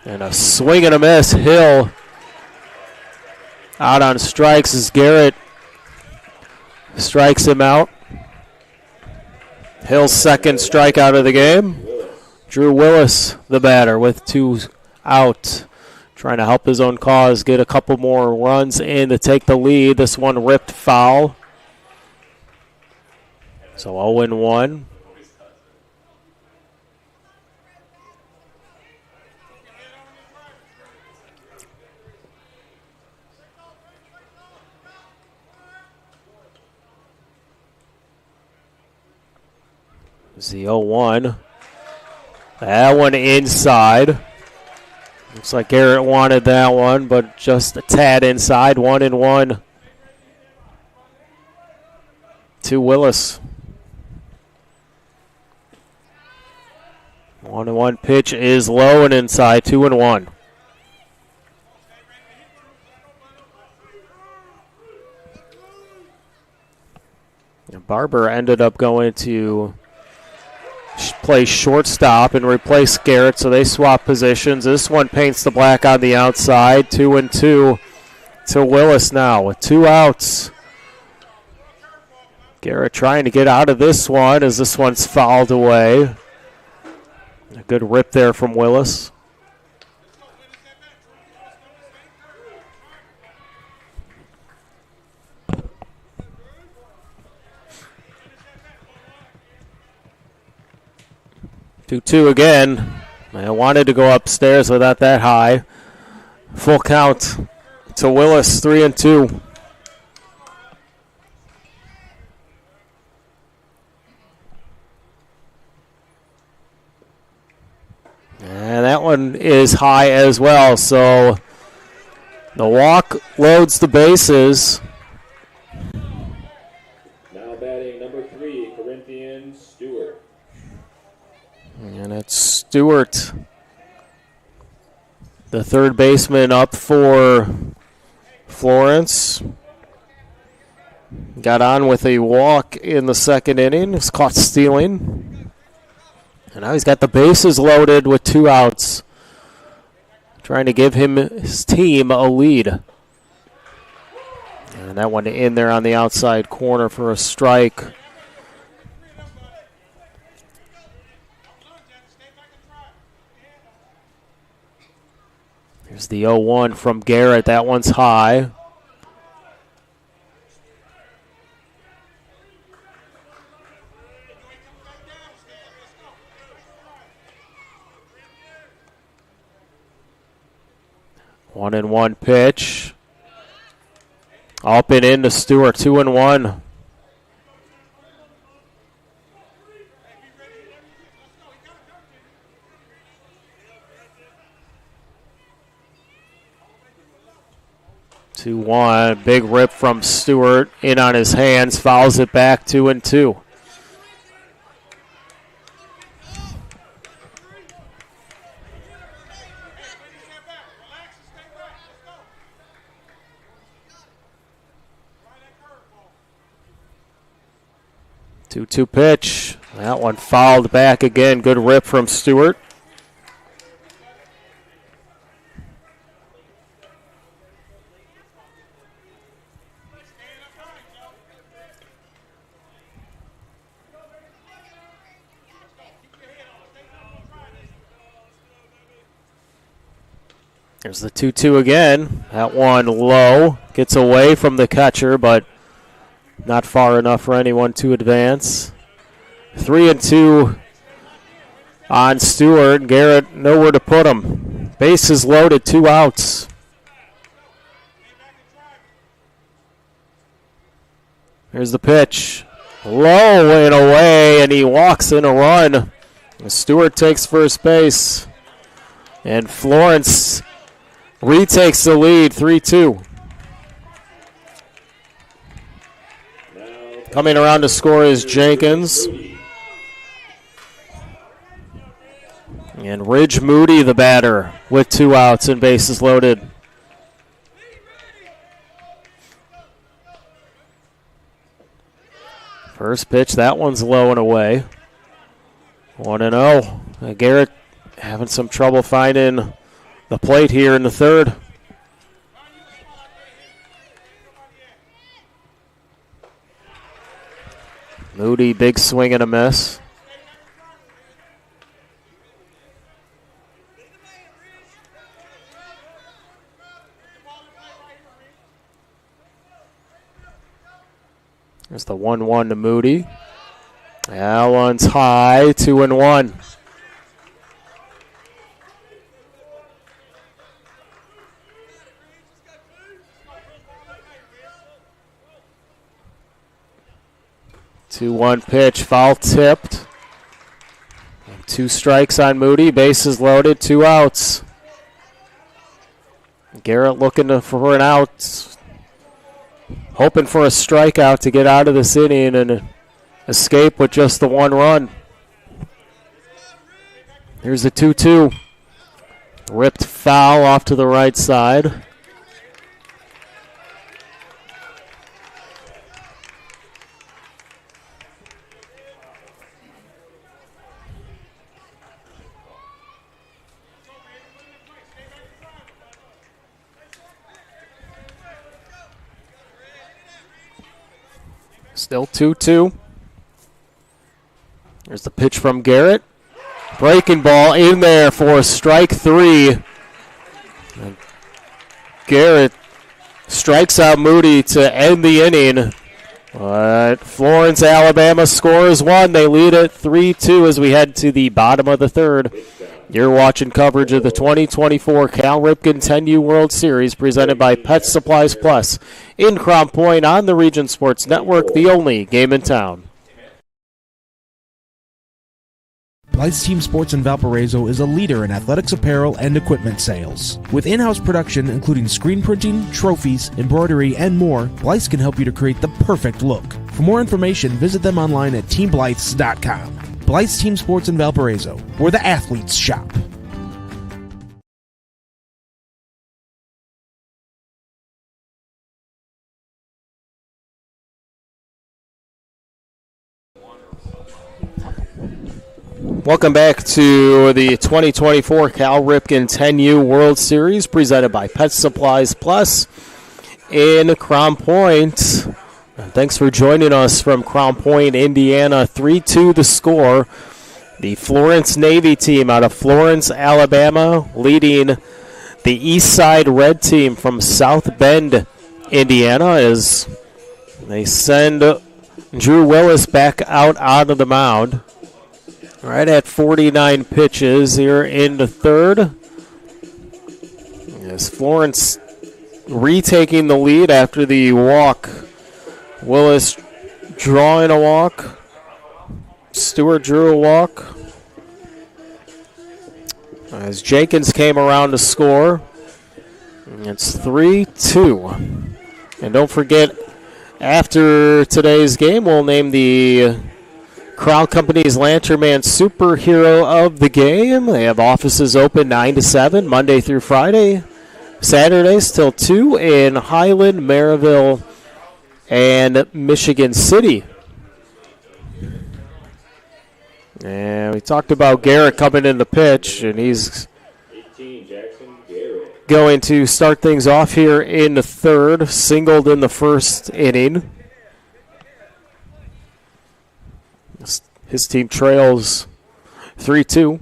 And a swing and a miss. Hill out on strikes as Garrett strikes him out. Hill's second strikeout of the game. Drew Willis, the batter, with 2 out. Trying to help his own cause, get a couple more runs in to take the lead. This one ripped foul. So 0-1. It's the 0-1. That one inside. Looks like Garrett wanted that one, but just a tad inside. 1-1 to Willis. 1-1 pitch is low and inside. 2-1. Barber ended up going to play shortstop and replace Garrett, so they swap positions. This one paints the black on the outside. 2-2 to Willis now with 2 outs. Garrett trying to get out of this one as this one's fouled away. A good rip there from Willis. Two again. I wanted to go upstairs without that high. Full count to Willis, 3-2. And that one is high as well. So the walk loads the bases. Now batting number 3, Corinthian Stewart. And it's Stewart, the third baseman, up for Florence. Got on with a walk in the second inning. Was caught stealing. And now he's got the bases loaded with 2 outs. Trying to give his team a lead. And that one in there on the outside corner for a strike. Here's the 0-1 from Garrett. That one's high. One and one pitch. Up and in to Stewart. 2-1. Big rip from Stewart. In on his hands. Fouls it back. 2-2. Two pitch. That one fouled back again. Good rip from Stewart. There's the 2-2 again. That one low. Gets away from the catcher, but not far enough for anyone to advance. 3-2 on Stewart. Garrett nowhere to put him. Bases loaded, 2 outs. Here's the pitch. Low and away, and he walks in a run. Stewart takes first base. And Florence retakes the lead, 3-2. Coming around to score is Jenkins. And Ridge Moody, the batter, with 2 outs and bases loaded. First pitch, that one's low and away. 1-0. Garrett having some trouble finding the plate here in the third. Moody, big swing and a miss. There's the 1-1 to Moody. That one's high, 2-1. Two-one pitch, foul tipped. 2 strikes on Moody, bases loaded, 2 outs. Garrett looking for an out. Hoping for a strikeout to get out of this inning and escape with just the 1 run. Here's the 2-2. Ripped foul off to the right side. Still 2-2. There's the pitch from Garrett. Breaking ball in there for strike 3. And Garrett strikes out Moody to end the inning. But Florence, Alabama scores 1. They lead it 3-2 as we head to the bottom of the third. You're watching coverage of the 2024 Cal Ripken 10U World Series presented by Pet Supplies Plus in Crown Point on the Region Sports Network, the only game in town. Blythe's Team Sports in Valparaiso is a leader in athletics apparel and equipment sales. With in-house production including screen printing, trophies, embroidery, and more, Blythe's can help you to create the perfect look. For more information, visit them online at teamblythes.com. Blythe's Team Sports in Valparaiso, where the athletes shop. Welcome back to the 2024 Cal Ripken 10U World Series presented by Pet Supplies Plus in Crown Point. Thanks for joining us from Crown Point, Indiana. 3-2 the score. The Florence Navy team out of Florence, Alabama, leading the East Side Red team from South Bend, Indiana, as they send Drew Willis back out onto the mound. Right at 49 pitches here in the third. As Florence retaking the lead after the walk. Willis drawing a walk. Stewart drew a walk. As Jenkins came around to score. It's 3-2. And don't forget, after today's game, we'll name the Crown Company's Lantern Man Superhero of the Game. They have offices open 9 to 7, Monday through Friday. Saturdays till 2 in Highland, Maryville, and Michigan City. And we talked about Garrett coming in the pitch, and he's going to start things off here in the third. Singled in the first inning. His team trails 3-2.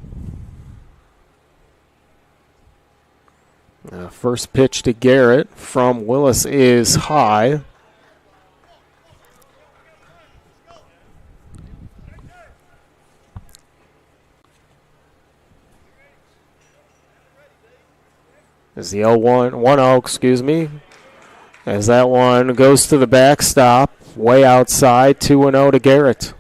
First pitch to Garrett from Willis is high. As the 1-0, excuse me. As that one goes to the backstop, way outside, 2-0 to Garrett.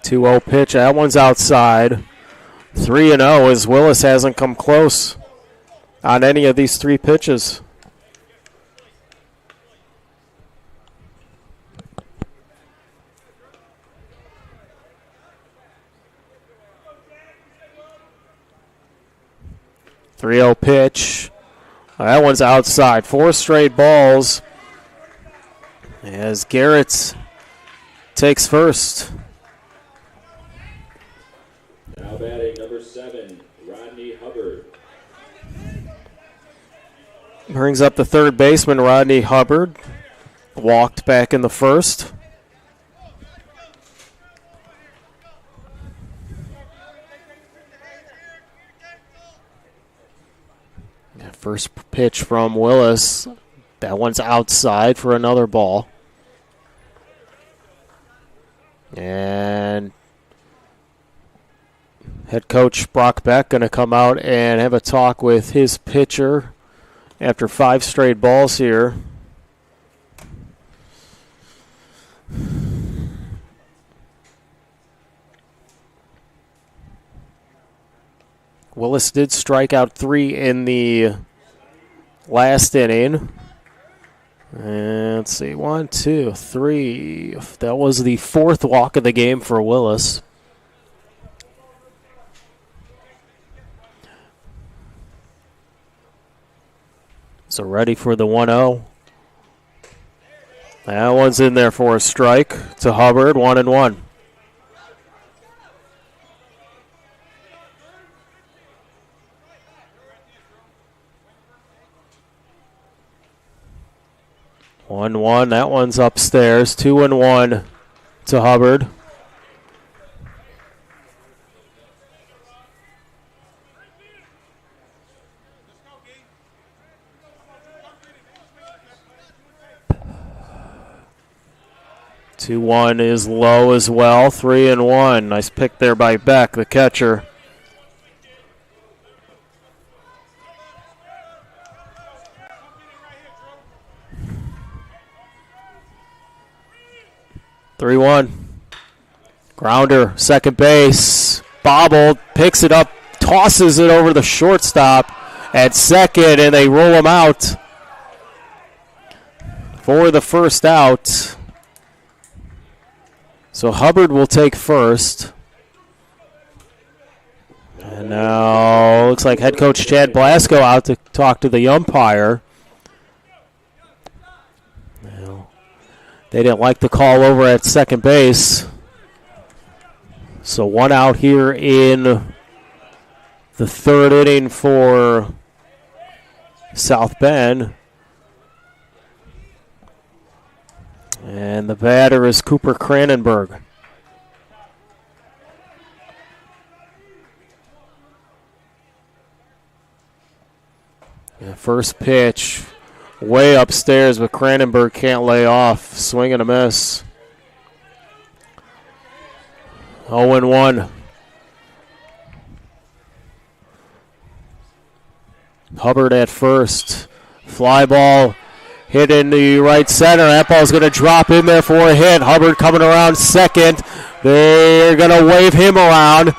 Two-0 pitch. That one's outside. 3-0 as Willis hasn't come close on any of these three pitches. .30 pitch. That one's outside. 4 straight balls as Garrett takes first. Now batting number 7, Rodney Hubbard. Brings up the third baseman, Rodney Hubbard. Walked back in the first. First pitch from Willis. That one's outside for another ball. And head coach Brock Beck going to come out and have a talk with his pitcher after 5 straight balls here. Willis did strike out 3 in the last inning. And let's see, 1, 2, 3. That was the 4th walk of the game for Willis. So ready for the 1-0. That one's in there for a strike to Hubbard, 1-1. That one's upstairs. 2-1 to Hubbard. Two-1 is low as well. 3-1. Nice pick there by Beck, the catcher. Grounder, second base, bobbled, picks it up, tosses it over the shortstop at second, and they roll him out for the first out. So Hubbard will take first. And now looks like head coach Chad Blasco out to talk to the umpire. They didn't like the call over at second base. So 1 out here in the 3rd inning for South Bend. And the batter is Cooper Cranenberg. First pitch. Way upstairs, but Cranenberg can't lay off. Swing and a miss. 0-1. Hubbard at first. Fly ball hit in the right center. That ball's going to drop in there for a hit. Hubbard coming around second. They're going to wave him around.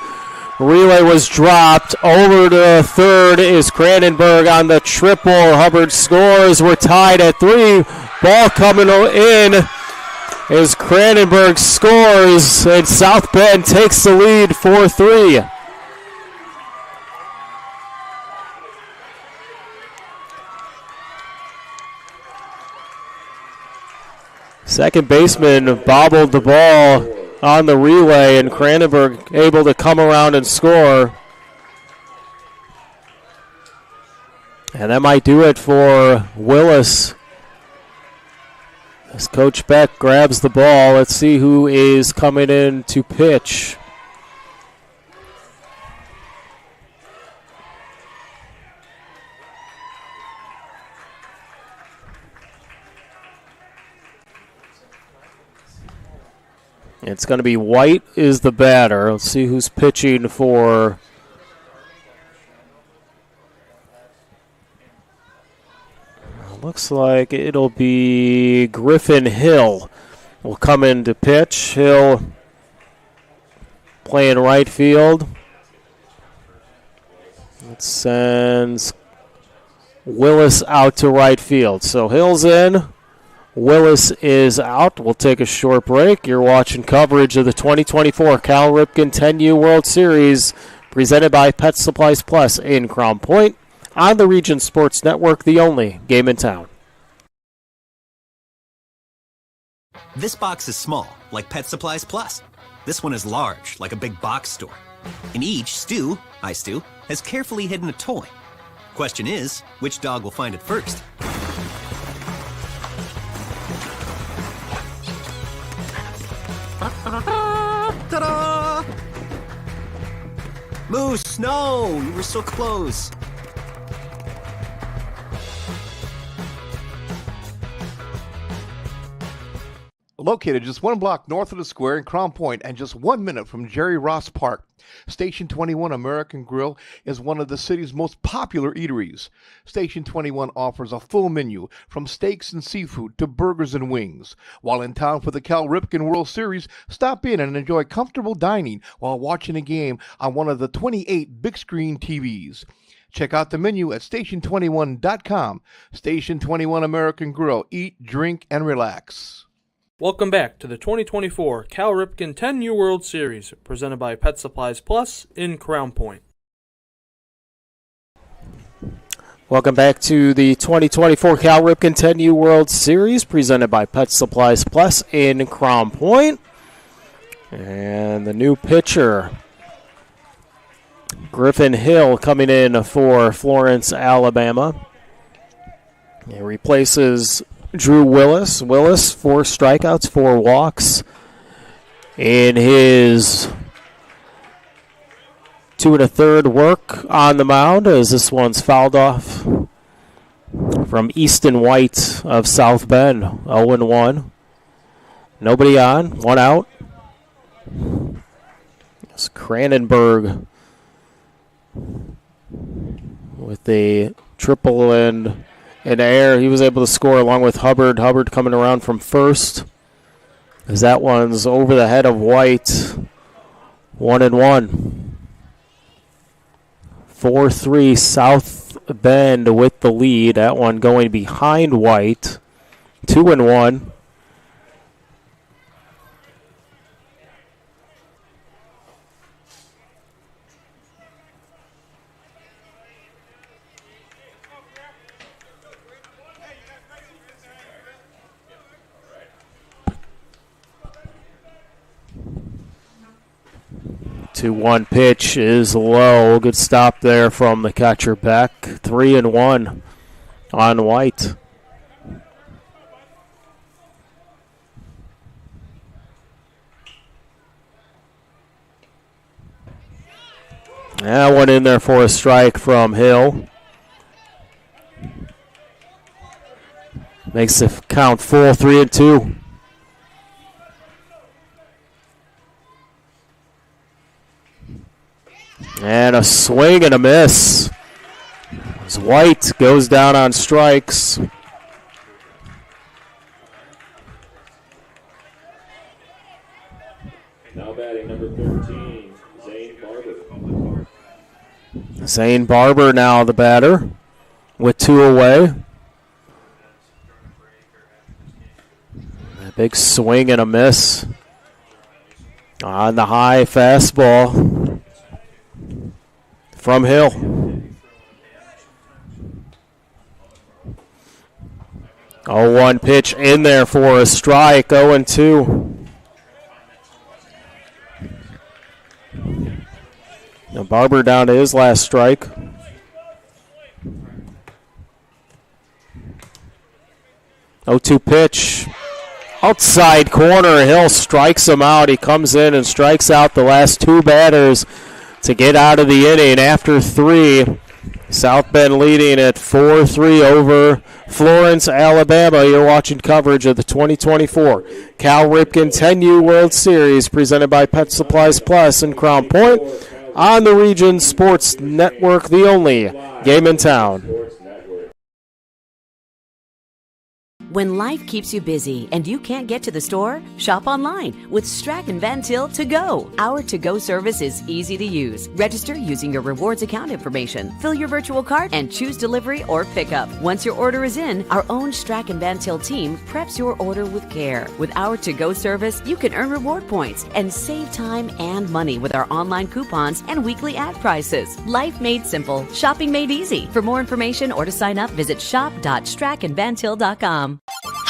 Relay was dropped. Over to third is Cranenberg on the triple. Hubbard scores. We're tied at 3. Ball coming in as Cranenberg scores, and South Bend takes the lead 4-3. Second baseman bobbled the ball on the relay, and Cranenberg able to come around and score. And that might do it for Willis As Coach Beck grabs the ball, let's see who is coming in to pitch. It's going to be White is the batter. Let's see who's pitching for. Looks like it'll be Griffin Hill will come in to pitch. Hill playing right field. It sends Willis out to right field. So Hill's in. Willis is out. We'll take a short break. You're watching coverage of the 2024 Cal Ripken 10U World Series presented by Pet Supplies Plus in Crown Point on the Region Sports Network, the only game in town. This box is small, like Pet Supplies Plus. This one is large, like a big box store. In each, Stu, iStu, has carefully hidden a toy. Question is, which dog will find it first? Ta-da! Moose, no! You were so close. Located just 1 block north of the square in Crown Point and just 1 minute from Jerry Ross Park, Station 21 American Grill is one of the city's most popular eateries. Station 21 offers a full menu from steaks and seafood to burgers and wings. While in town for the Cal Ripken World Series, stop in and enjoy comfortable dining while watching a game on one of the 28 big screen TVs. Check out the menu at station21.com. Station 21 American Grill. Eat, drink, and relax. Welcome back to the 2024 Cal Ripken 10U World Series, presented by Pet Supplies Plus in Crown Point. Welcome back to the 2024 Cal Ripken 10U World Series, presented by Pet Supplies Plus in Crown Point. And the new pitcher, Griffin Hill, coming in for Florence, Alabama. He replaces Drew Willis. Willis, 4 strikeouts, 4 walks in his 2 1/3 work on the mound, as this one's fouled off from Easton White of South Bend. 0-1. Nobody on, 1 out. It's Cranenberg with a triple and an air. He was able to score along with Hubbard. Hubbard coming around from first, as that one's over the head of White. 1-1. 4-3 South Bend with the lead. That one going behind White. 2-1. To 1 pitch is low. Good stop there from the catcher Beck. 3-1 on White. That one in there for a strike from Hill. Makes it count full, 3-2. And a swing and a miss, as White goes down on strikes. Now batting number 13, Zane Barber. Zane Barber now the batter with 2 away. A big swing and a miss on the high fastball from Hill. Oh, 1 pitch in there for a strike. 0-2. Now Barber down to his last strike. Oh, 2 pitch Outside corner, Hill strikes him out. He comes in and strikes out the last two batters to get out of the inning after 3. South Bend leading at 4-3 over Florence, Alabama. You're watching coverage of the 2024 Cal Ripken 10U World Series presented by Pet Supplies Plus in Crown Point on the Region Sports Network, the only game in town. When life keeps you busy and you can't get to the store, shop online with Strachan Van Til To Go. Our to-go service is easy to use. Register using your rewards account information, fill your virtual cart, and choose delivery or pickup. Once your order is in, our own Strachan Van Til team preps your order with care. With our to-go service, you can earn reward points and save time and money with our online coupons and weekly ad prices. Life made simple, shopping made easy. For more information or to sign up, visit shop.strachanvantil.com.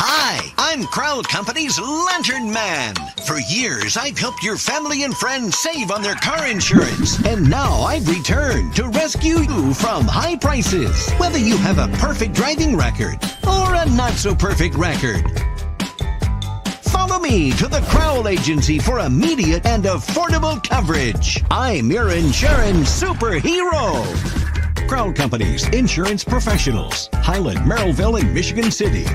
Hi, I'm Crowd Company's Lantern Man. For years, I've helped your family and friends save on their car insurance. And now I've returned to rescue you from high prices. Whether you have a perfect driving record or a not-so-perfect record. Follow me to the Crowd Agency for immediate and affordable coverage. I'm your insurance superhero. Crowd Company's insurance professionals. Highland, Merrillville, and Michigan City.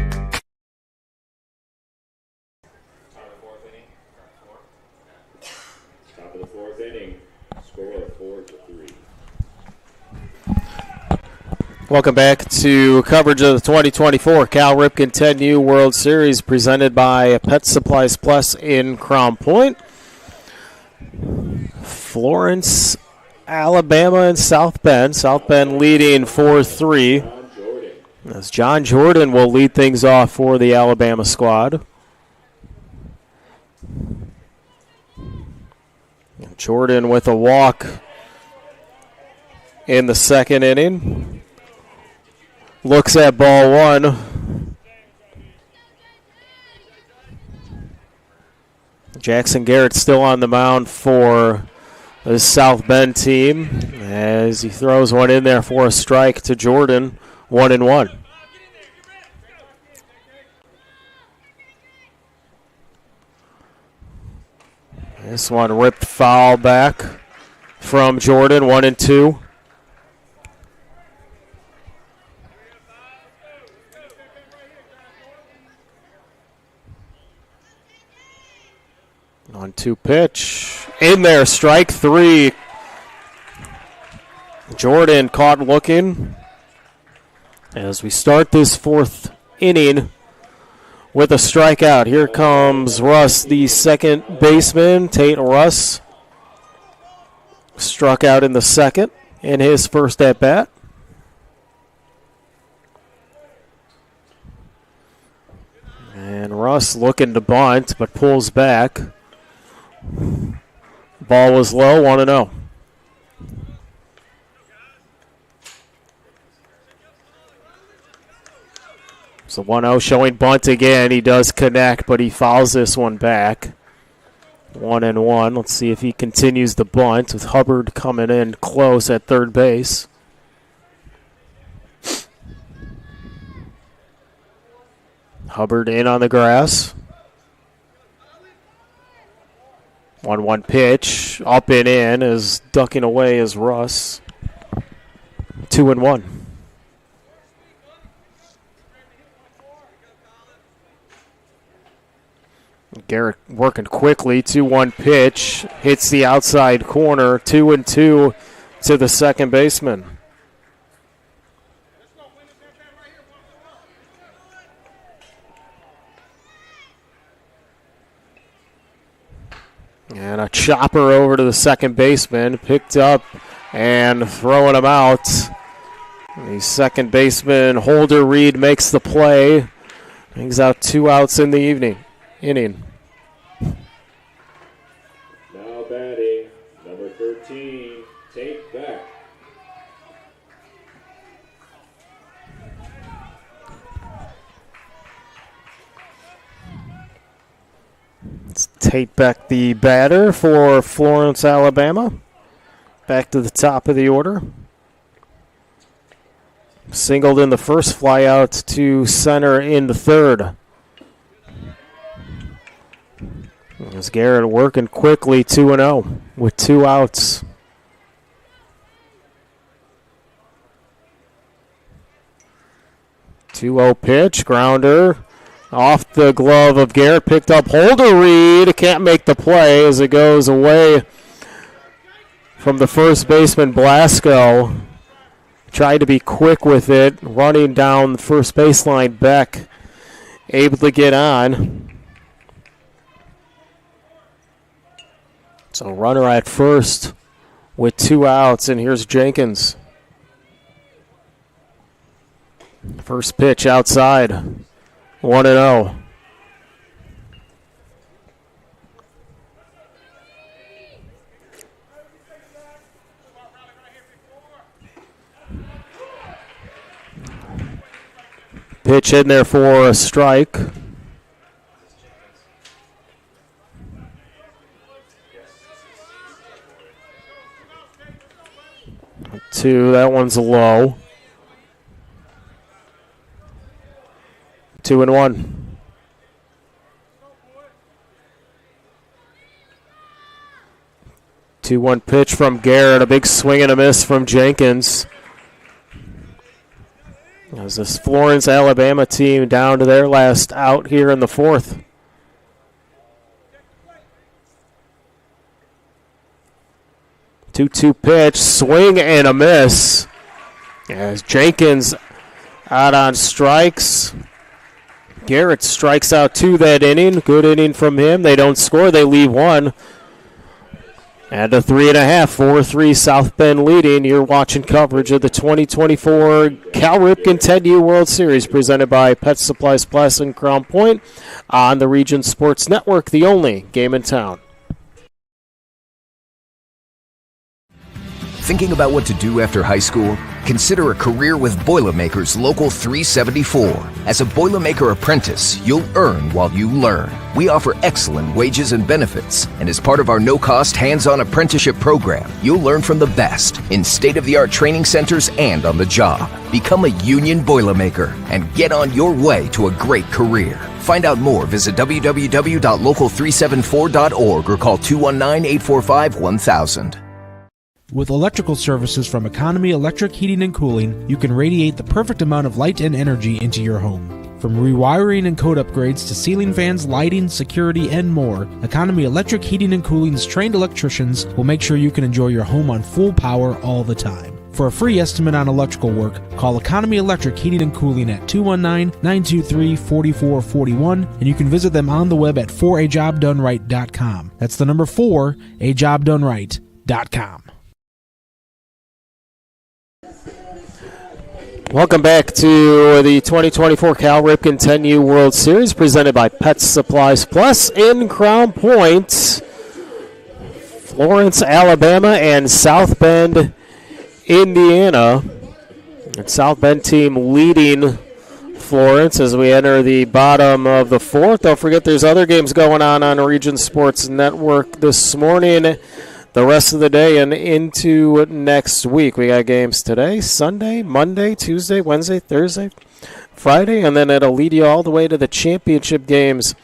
Top of the fourth inning. Score 4-3. Welcome back to coverage of the 2024 Cal Ripken 10U World Series presented by Pet Supplies Plus in Crown Point. Florence, Alabama, and South Bend. South Bend leading 4-3. As John Jordan will lead things off for the Alabama squad. Jordan with a walk in the second inning. Looks at ball one. Jackson Garrett still on the mound for the South Bend team as he throws one in there for a strike to Jordan, 1-1. This one ripped foul back from Jordan, 1-2. On-2 pitch. In there, strike 3. Jordan caught looking as we start this fourth inning with a strikeout. Here comes Russ, the second baseman. Tate Russ struck out in the second in his first at-bat. And Russ looking to bunt, but pulls back. Ball was low, 1-0. So 1-0 showing bunt again. He does connect, but he fouls this one back. 1-1. Let's see if he continues the bunt with Hubbard coming in close at third base. Hubbard in on the grass. 1-1 pitch. Up and in is ducking away is Russ. 2-1. Garrett working quickly. 2-1 pitch. Hits the outside corner. 2-2 to the second baseman. And a chopper over to the second baseman. Picked up and throwing him out. The second baseman, Holder Reed, makes the play. Brings out 2 outs in the inning. Now batting, number 13, Tate Beck. It's Tate Beck, the batter for Florence, Alabama. Back to the top of the order. Singled in the first, fly out to center in the third. As Garrett working quickly, 2-0 with 2 outs. Two-0 pitch, grounder off the glove of Garrett, picked up Holder Reed, can't make the play as it goes away from the first baseman Blasco. Tried to be quick with it, running down the first baseline. Beck able to get on. So runner at first with 2 outs, and here's Jenkins. First pitch outside, 1-0. Pitch in there for a strike. Two, that one's low. 2-1. Two-one pitch from Garrett. A big swing and a miss from Jenkins. As this Florence, Alabama team down to their last out here in the fourth. Two-two pitch, swing and a miss. As Jenkins out on strikes. Garrett strikes out 2 that inning. Good inning from him. They don't score. They leave 1. And a 3.5, 4-3 South Bend leading. You're watching coverage of the 2024 Cal Ripken 10U World Series presented by Pet Supplies Plus and Crown Point on the Region Sports Network, the only game in town. Thinking about what to do after high school? Consider a career with Boilermakers Local 374. As a Boilermaker apprentice, you'll earn while you learn. We offer excellent wages and benefits, and as part of our no-cost hands-on apprenticeship program, you'll learn from the best in state-of-the-art training centers and on the job. Become a union Boilermaker and get on your way to a great career. Find out more, visit www.local374.org or call 219-845-1000. With electrical services from Economy Electric Heating and Cooling, you can radiate the perfect amount of light and energy into your home. From rewiring and code upgrades to ceiling fans, lighting, security, and more, Economy Electric Heating and Cooling's trained electricians will make sure you can enjoy your home on full power all the time. For a free estimate on electrical work, call Economy Electric Heating and Cooling at 219-923-4441, and you can visit them on the web at forajobdoneright.com. That's the number 4ajobdoneright.com. Welcome back to the 2024 Cal Ripken 10U World Series presented by Pet Supplies Plus in Crown Point. Florence, Alabama, and South Bend, Indiana. And South Bend team leading Florence as we enter the bottom of the fourth. Don't forget there's other games going on Region Sports Network this morning, the rest of the day, and into next week. We got games today, Sunday, Monday, Tuesday, Wednesday, Thursday, Friday, and then it'll lead you all the way to the championship games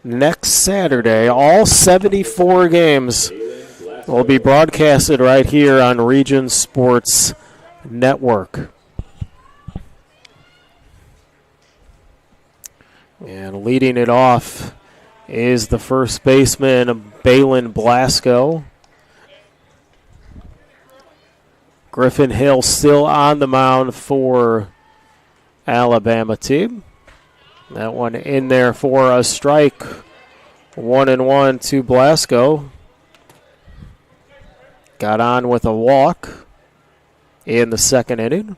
next Saturday. All 74 games will be broadcasted right here on Region Sports Network. And leading it off is the first baseman, Balin Blasco. Griffin Hill still on the mound for Alabama team. That one in there for a strike. 1-1 to Blasco. Got on with a walk in the second inning.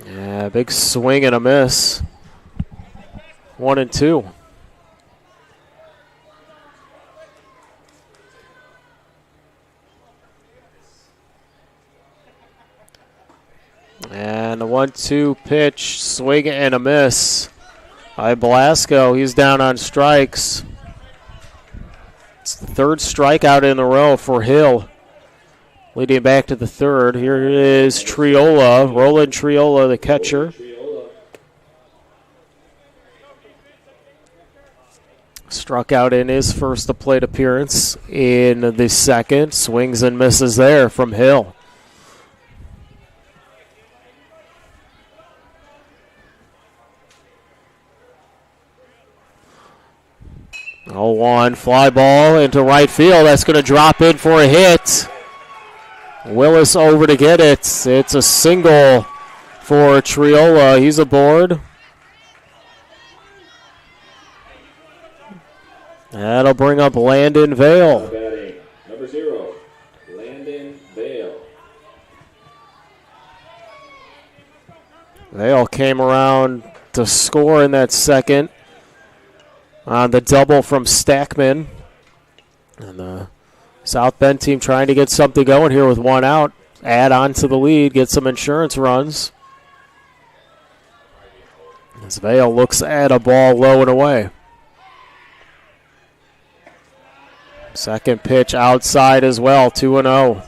Yeah, big swing and a miss. 1-2. And a 1-2 pitch, swing and a miss by Blasco. He's down on strikes. It's the third strikeout in a row for Hill. Leading back to the third. Here is Triola, Roland Triola, the catcher. Struck out in his first plate appearance in the second. Swings and misses there from Hill. Oh, 1 fly ball into right field. That's going to drop in for a hit. Willis over to get it. It's a single for Triola. He's aboard. That'll bring up Landon Vale. Batting number 0, Landon Vale. Vale came around to score in that second on the double from Stackman. And the South Bend team trying to get something going here with 1 out. Add on to the lead, get some insurance runs. As Vale looks at a ball low and away. Second pitch outside as well, 2-0.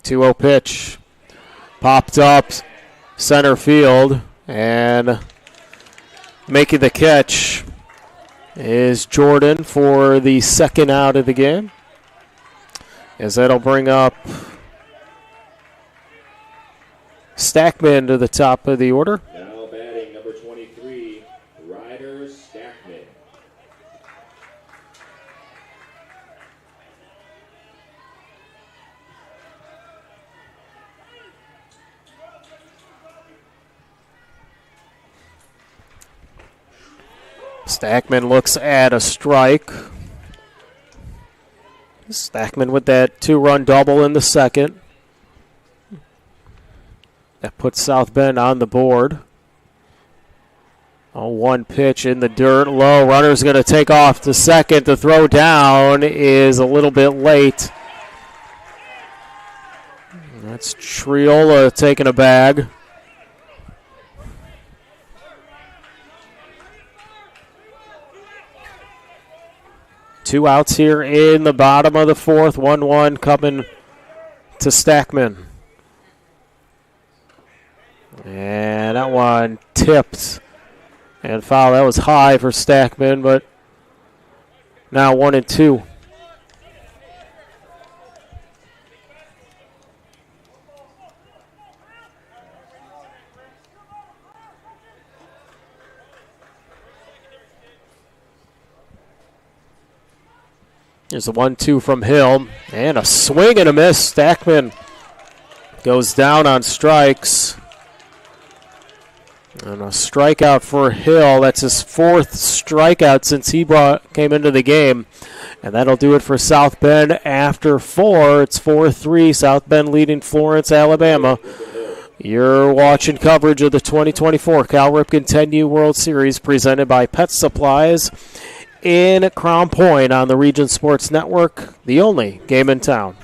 Two-0 pitch. Popped up center field, and making the catch is Jordan for the second out of the game. As that'll bring up Stackman to the top of the order. Now batting number 23, Ryder Stackman. Stackman looks at a strike. Stackman with that 2-run double in the second. That puts South Bend on the board. 1 pitch in the dirt, low. Runner's going to take off to second. The throw down is a little bit late. That's Triola taking a bag. Two outs here in the bottom of the fourth. 1-1 coming to Stackman. And that one tipped and foul. That was high for Stackman, but now 1-2. Here's a 1-2 from Hill, and a swing and a miss. Stackman goes down on strikes. And a strikeout for Hill. That's his 4th strikeout since he came into the game. And that'll do it for South Bend after 4. It's 4-3. South Bend leading Florence, Alabama. You're watching coverage of the 2024 Cal Ripken 10U World Series presented by Pet Supplies in Crown Point on the Region Sports Network, the only game in town.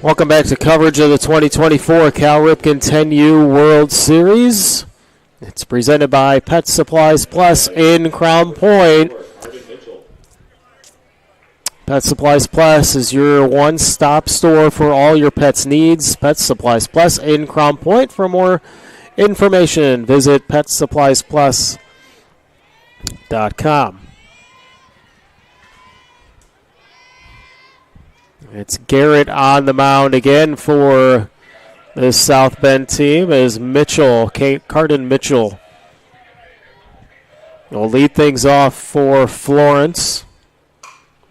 Welcome back to coverage of the 2024 Cal Ripken 10U World Series. It's presented by Pet Supplies Plus in Crown Point. Pet Supplies Plus is your one-stop store for all your pets' needs. Pet Supplies Plus in Crown Point. For more information, visit PetSuppliesPlus.com. It's Garrett on the mound again for this South Bend team as Cardin Mitchell will lead things off for Florence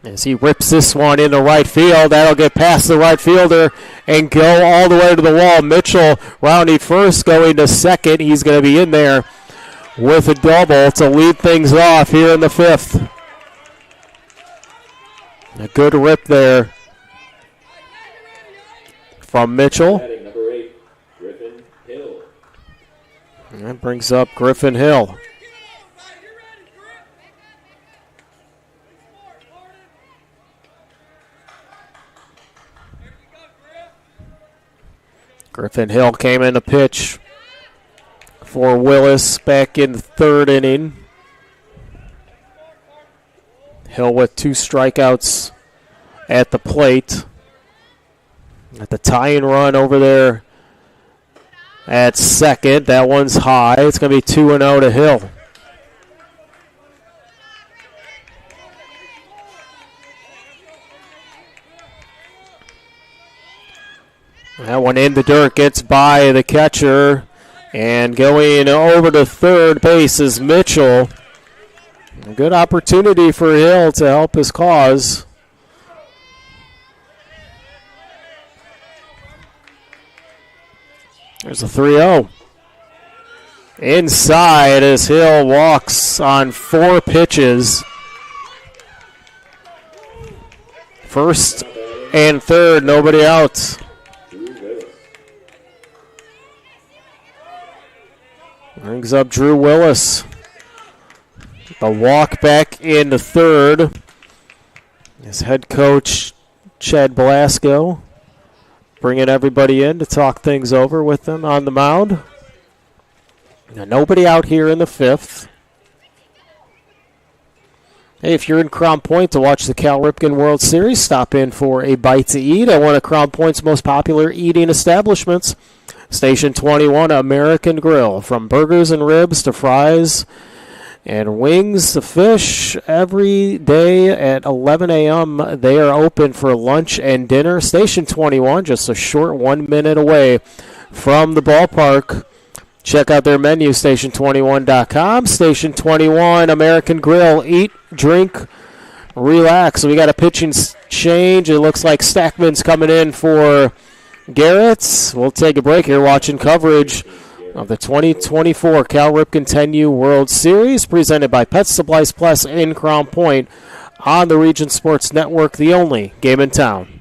as he rips this one into right field. That'll get past the right fielder and go all the way to the wall. Mitchell rounding first, going to second. He's going to be in there with a double to lead things off here in the fifth. A good rip there from Mitchell. Number 8, Griffin Hill. And that brings up Griffin Hill. Griffin Hill came in to pitch for Willis back in the third inning. Hill with 2 strikeouts at the plate. At the tying run over there at second. That one's high. It's going to be 2-0 to Hill. That one in the dirt, gets by the catcher. And going over to third base is Mitchell. A good opportunity for Hill to help his cause. There's a 3-0. Inside as Hill walks on 4 pitches. First and third, nobody out. Brings up Drew Willis. The walk back into third. His head coach, Chad Blasco, bringing everybody in to talk things over with them on the mound. Now, nobody out here in the fifth. Hey, if you're in Crown Point to watch the Cal Ripken World Series, stop in for a bite to eat at one of Crown Point's most popular eating establishments, Station 21 American Grill. From burgers and ribs to fries and wings to fish, every day at 11 a.m. they are open for lunch and dinner. Station 21, just a short 1 minute away from the ballpark. Check out their menu, station21.com. Station 21 American Grill. Eat, drink, relax. So we got a pitching change. It looks like Stackman's coming in for Garrett. We'll take a break here watching coverage of the 2024 Cal Ripken 10U World Series, presented by Pet Supplies Plus in Crown Point on the Region Sports Network, the only game in town.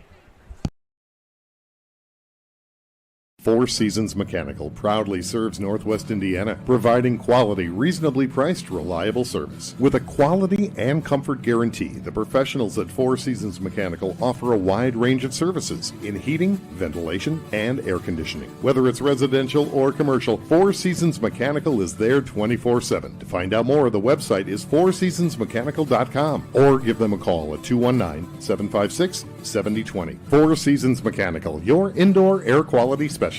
Four Seasons Mechanical proudly serves Northwest Indiana, providing quality, reasonably priced, reliable service. With a quality and comfort guarantee, the professionals at Four Seasons Mechanical offer a wide range of services in heating, ventilation, and air conditioning. Whether it's residential or commercial, Four Seasons Mechanical is there 24/7. To find out more, the website is fourseasonsmechanical.com or give them a call at 219-756-7020. Four Seasons Mechanical, your indoor air quality specialist.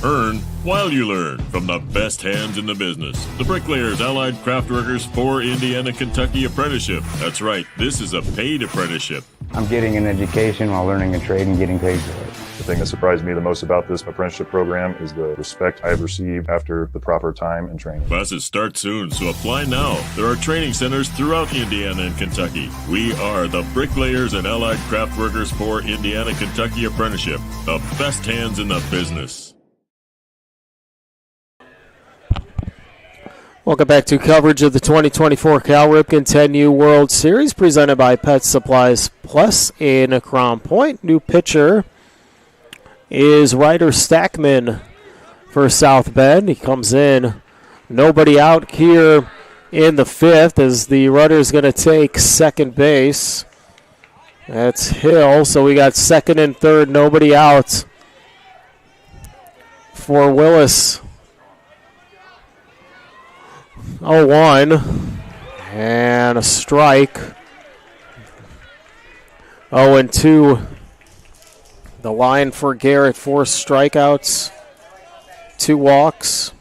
Earn while you learn from the best hands in the business. The Bricklayers Allied Craft Workers for Indiana, Kentucky Apprenticeship. That's right, this is a paid apprenticeship. I'm getting an education while learning a trade and getting paid for it. The thing that surprised me the most about this apprenticeship program is the respect I've received after the proper time and training. Classes start soon, so apply now. There are training centers throughout Indiana and Kentucky. We are the Bricklayers and Allied Craft Workers for Indiana, Kentucky Apprenticeship. The best hands in the business. Welcome back to coverage of the 2024 Cal Ripken 10U World Series, presented by Pet Supplies Plus in Crown Point. New pitcher is Ryder Stackman for South Bend. He comes in, nobody out here in the fifth as the runner is going to take second base. That's Hill, so we got second and third, nobody out for Willis. 0-1 and a strike. 0-2. The line for Garrett, 4 strikeouts, 2 walks.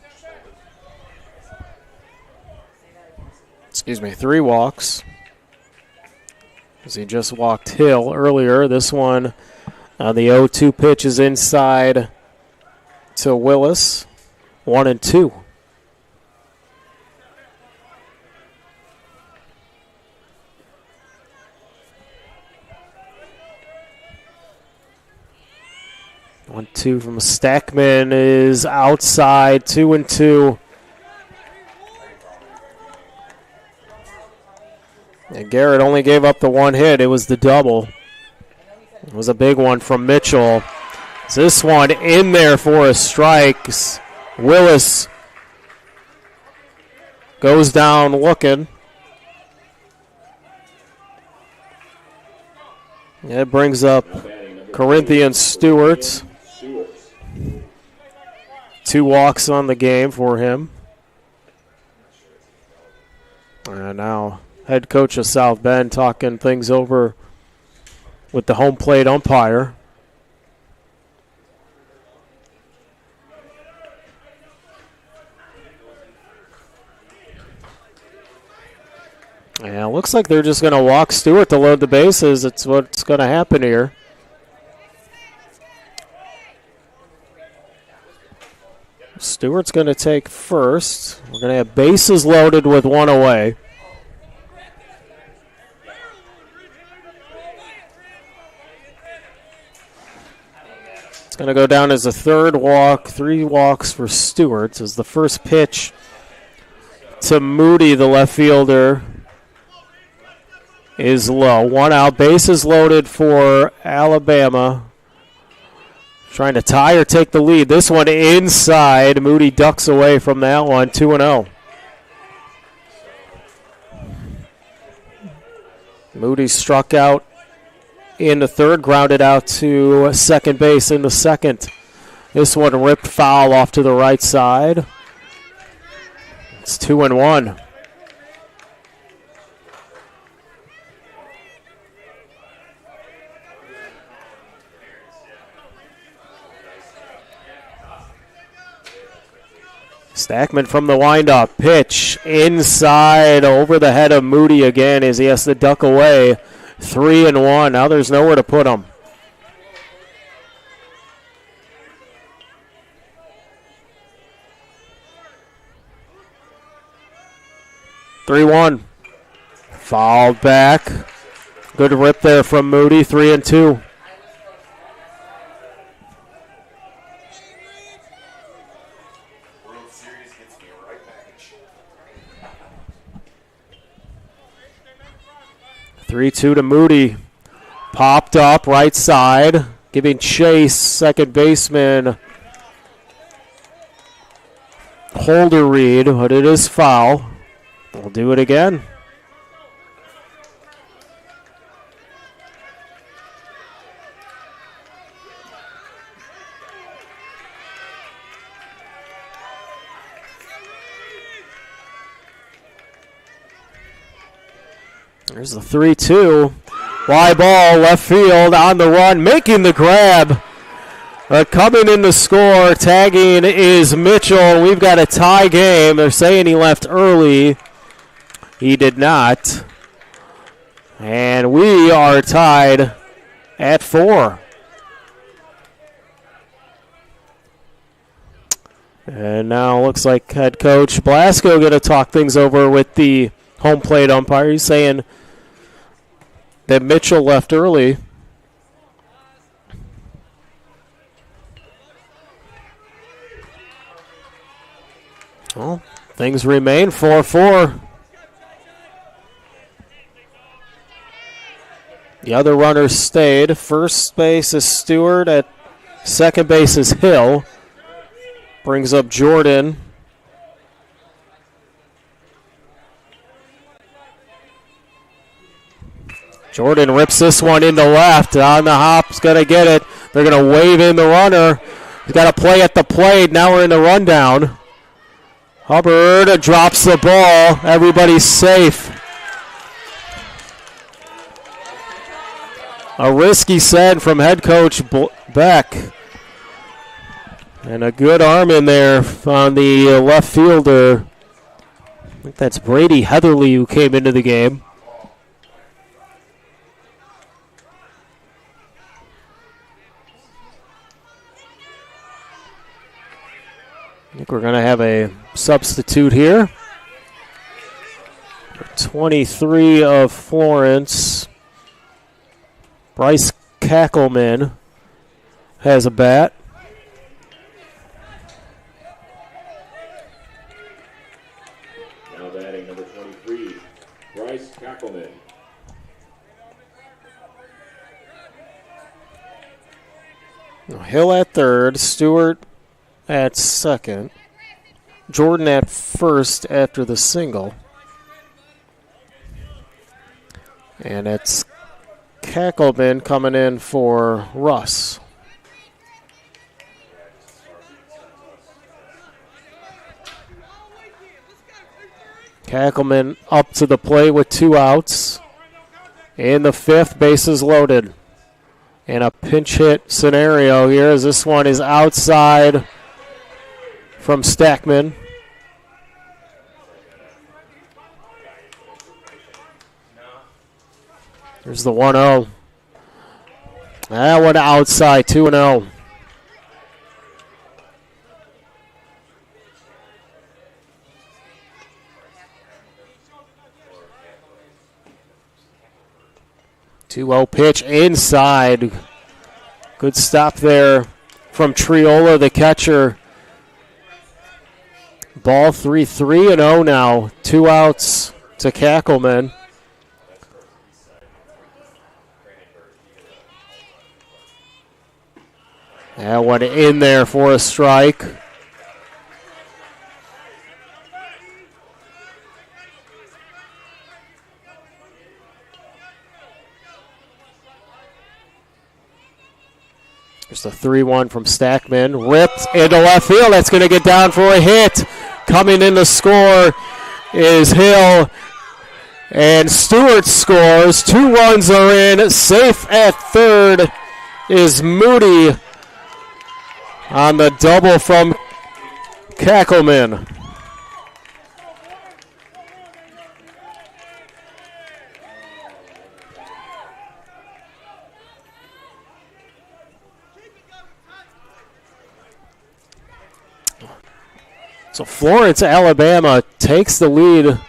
3 walks. As he just walked Hill earlier. This one on the 0-2 pitch is inside to Willis. 1-2. One, 2 from Stackman is outside. 2-2. And Garrett only gave up the 1 hit. It was the double. It was a big one from Mitchell. This one in there for a strike. Willis goes down looking. It brings up Corinthian Stewart. 2 walks on the game for him. And now head coach of South Bend talking things over with the home plate umpire. Yeah, looks like they're just going to walk Stewart to load the bases. It's what's going to happen here. Stewart's going to take first. We're going to have bases loaded with 1 away. It's going to go down as a 3rd walk. 3 walks for Stewart as the first pitch to Moody, the left fielder, is low. 1 out. Bases loaded for Alabama. Trying to tie or take the lead. This one inside. Moody ducks away from that one. 2-0. Moody struck out in the 3rd, grounded out to second base in the 2nd. This one ripped foul off to the right side. It's 2-1. Stackman from the windup. Pitch inside over the head of Moody again as he has to duck away. 3-1. Now there's nowhere to put him. (3-1). Fouled back. Good rip there from Moody. 3-2. (3-2) to Moody. Popped up right side, giving chase. Second baseman Holderried, but it is foul. We'll do it again. There's the 3-2. Fly ball, left field, on the run, making the grab. Coming in to score, tagging is Mitchell. We've got a tie game. They're saying he left early. He did not. And we are tied at 4. And now looks like head coach Blasco going to talk things over with the home plate umpire. He's saying that Mitchell left early. Well, things remain 4-4. The other runners stayed. First base is Stewart. At second base is Hill. Brings up Jordan. Jordan rips this one into left. On the hop's going to get it. They're going to wave in the runner. He's got to play at the plate. Now we're in the rundown. Hubbard drops the ball. Everybody's safe. A risky send from head coach Beck. And a good arm in there on the left fielder. think that's Brady Heatherly who came into the game. I think we're going to have a substitute here. 23 of Florence. Bryce Kackelman has a bat. Now batting number 23, Bryce Kackelman. Hill at third, Stewart at second, Jordan at first after the single. And it's Kackelman coming in for Russ. Kackelman up to the plate with 2 outs. In the 5th, bases loaded. And a pinch hit scenario here as this one is outside from Stackman. There's the 1-0. That one outside, 2-0. Pitch inside. Good stop there from Triola, the catcher. Ball 3-0 now. 2 outs to Kackelman. That one in there for a strike. There's the 3-1 from Stackman. Ripped into left field. That's going to get down for a hit. Coming in to score is Hill. And Stewart scores. 2 runs are in. Safe at third is Moody on the double from Kackelman. So Florence, Alabama takes the lead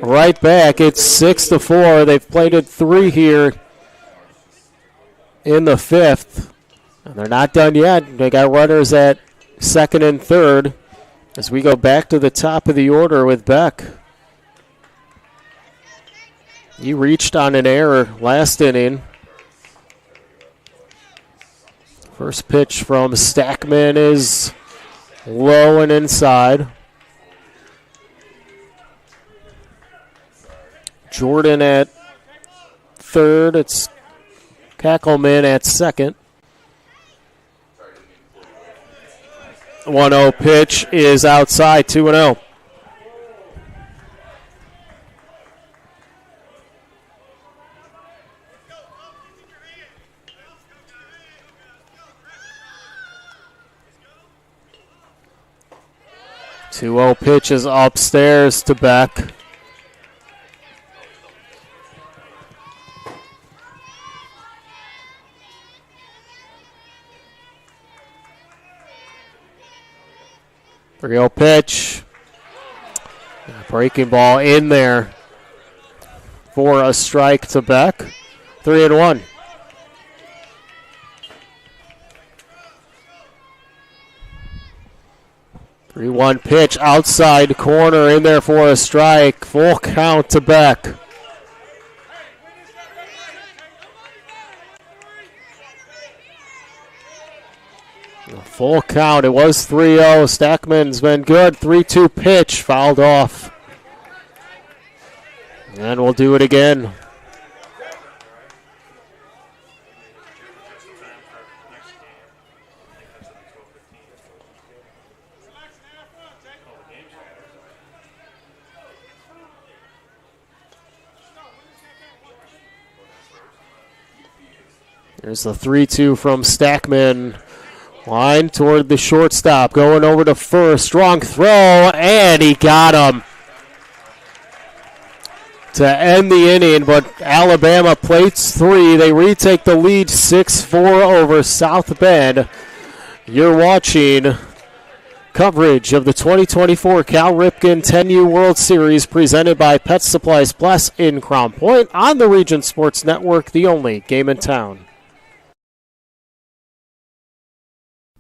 right back. It's 6-4. They've plated 3 here in the 5th. And they're not done yet. They got runners at 2nd and 3rd as we go back to the top of the order with Beck. He reached on an error last inning. First pitch from Stackman is low and inside. Jordan at 3rd. It's Kackelman at 2nd. 1-0 pitch is outside, 2-0. Pitch is upstairs to Beck. Pitch. Breaking ball in there for a strike to Beck. 3-1. Pitch outside corner in there for a strike. Full count to Beck. Full count. It was 3-0. Stackman's been good. 3-2 pitch. Fouled off. And we'll do it again. There's the 3-2 from Stackman. Line toward the shortstop. Going over to first. Strong throw, and he got him. to end the inning, but Alabama plates 3. They retake the lead 6-4 over South Bend. You're watching coverage of the 2024 Cal Ripken 10U World Series presented by Pet Supplies Plus in Crown Point on the Region Sports Network, the only game in town.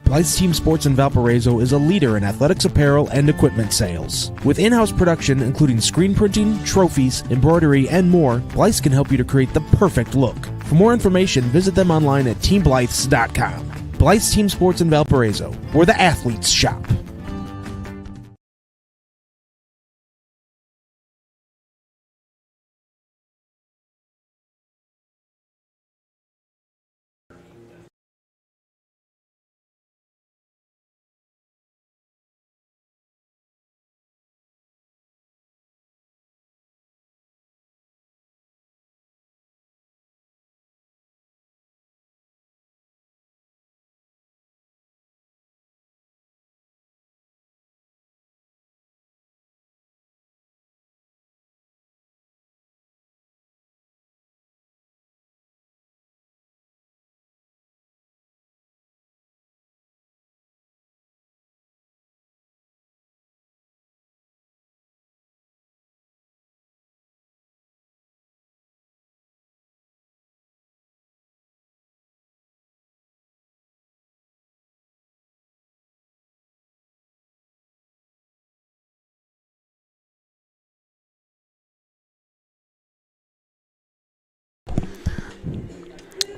Blythe's Team Sports in Valparaiso is a leader in athletics apparel and equipment sales. With in-house production including screen printing, trophies, embroidery, and more, Blythe's can help you to create the perfect look. For more information, visit them online at teamblythes.com. Blythe's Team Sports in Valparaiso, where the athletes shop.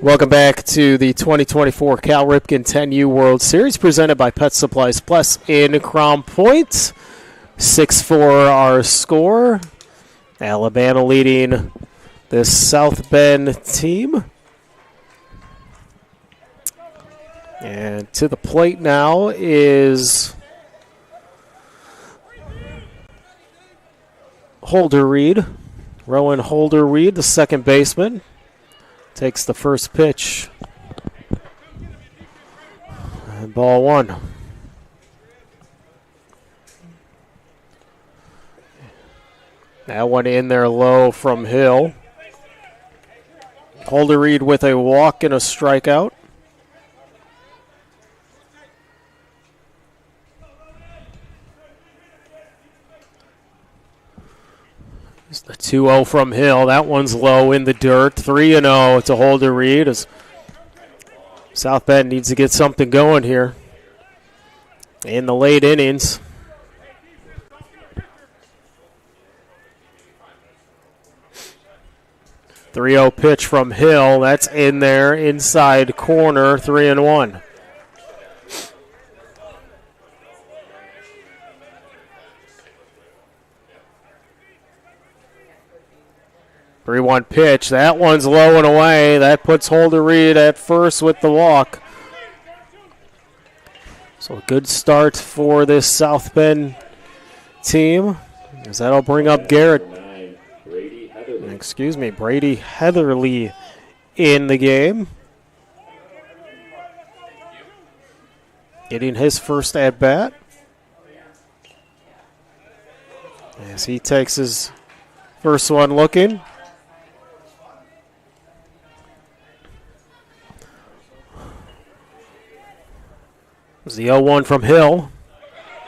Welcome back to the 2024 Cal Ripken 10U World Series presented by Pet Supplies Plus in Crown Point. 6-4 our score. Alabama leading this South Bend team. And to the plate now is Holder-Reed. Rowan Holder-Reed, the second baseman. Takes the first pitch. And ball one. That one in there low from Hill. Holder-Reed with a walk and a strikeout. It's the 2-0 from Hill. That one's low in the dirt. 3-0 to Holder-Reed as South Bend needs to get something going here in the late innings. The 3-0 pitch from Hill. That's in there, inside corner, 3-1. Three-one pitch. That one's low and away. That puts Holder-Reed at first with the walk. So a good start for this South Bend team, as that'll bring up Brady Heatherly in the game. Getting his first at-bat. As he takes his first one looking. It was the 0-1 from Hill.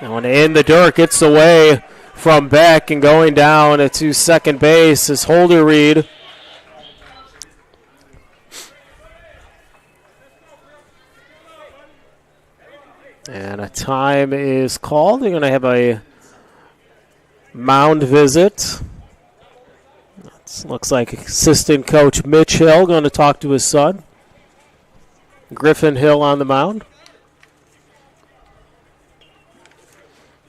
That one in the dirt, gets away from Beck, and going down to second base is Holder-Reed. And a time is called. They're going to have a mound visit. Looks like assistant coach Mitch Hill going to talk to his son. Griffin Hill on the mound.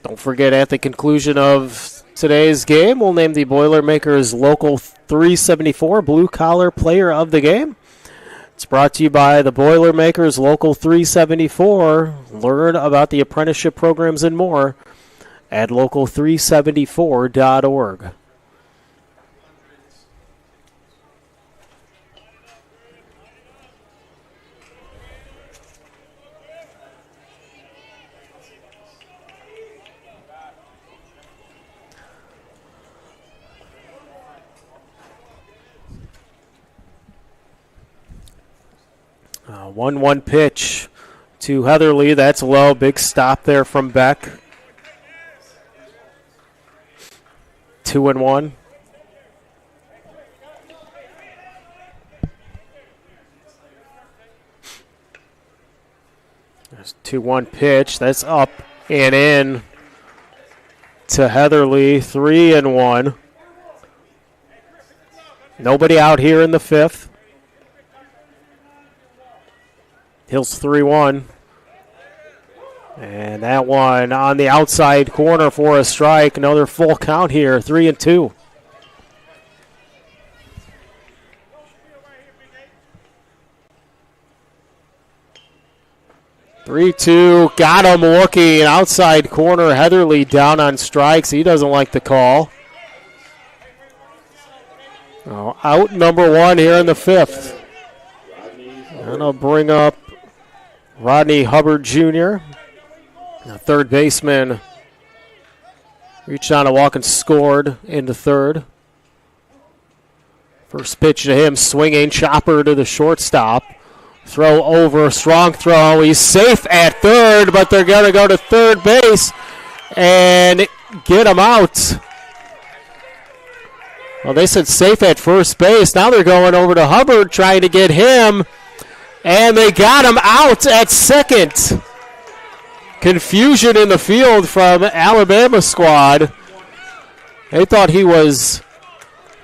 Don't forget, at the conclusion of today's game, we'll name the Boilermakers Local 374 Blue Collar Player of the Game. It's brought to you by the Boilermakers Local 374. Learn about the apprenticeship programs and more at local374.org. 1-1 pitch to Heatherly. That's low. Big stop there from Beck. 2-1. There's 2-1 pitch. That's up and in to Heatherly. 3-1. Nobody out here in the fifth. Hills 3-1. And that one on the outside corner for a strike. Another full count here, 3-2. Got him looking. Outside corner, Heatherly down on strikes. He doesn't like the call. Out number one here in the fifth. And I'll bring up Rodney Hubbard Jr., the third baseman. Reached on a walk and scored into third. First pitch to him, swinging chopper to the shortstop. Throw over, strong throw. He's safe at third, but they're going to go to third base and get him out. Well, they said safe at first base. Now they're going over to Hubbard, trying to get him, and they got him out at second. Confusion in the field from Alabama squad. They thought he was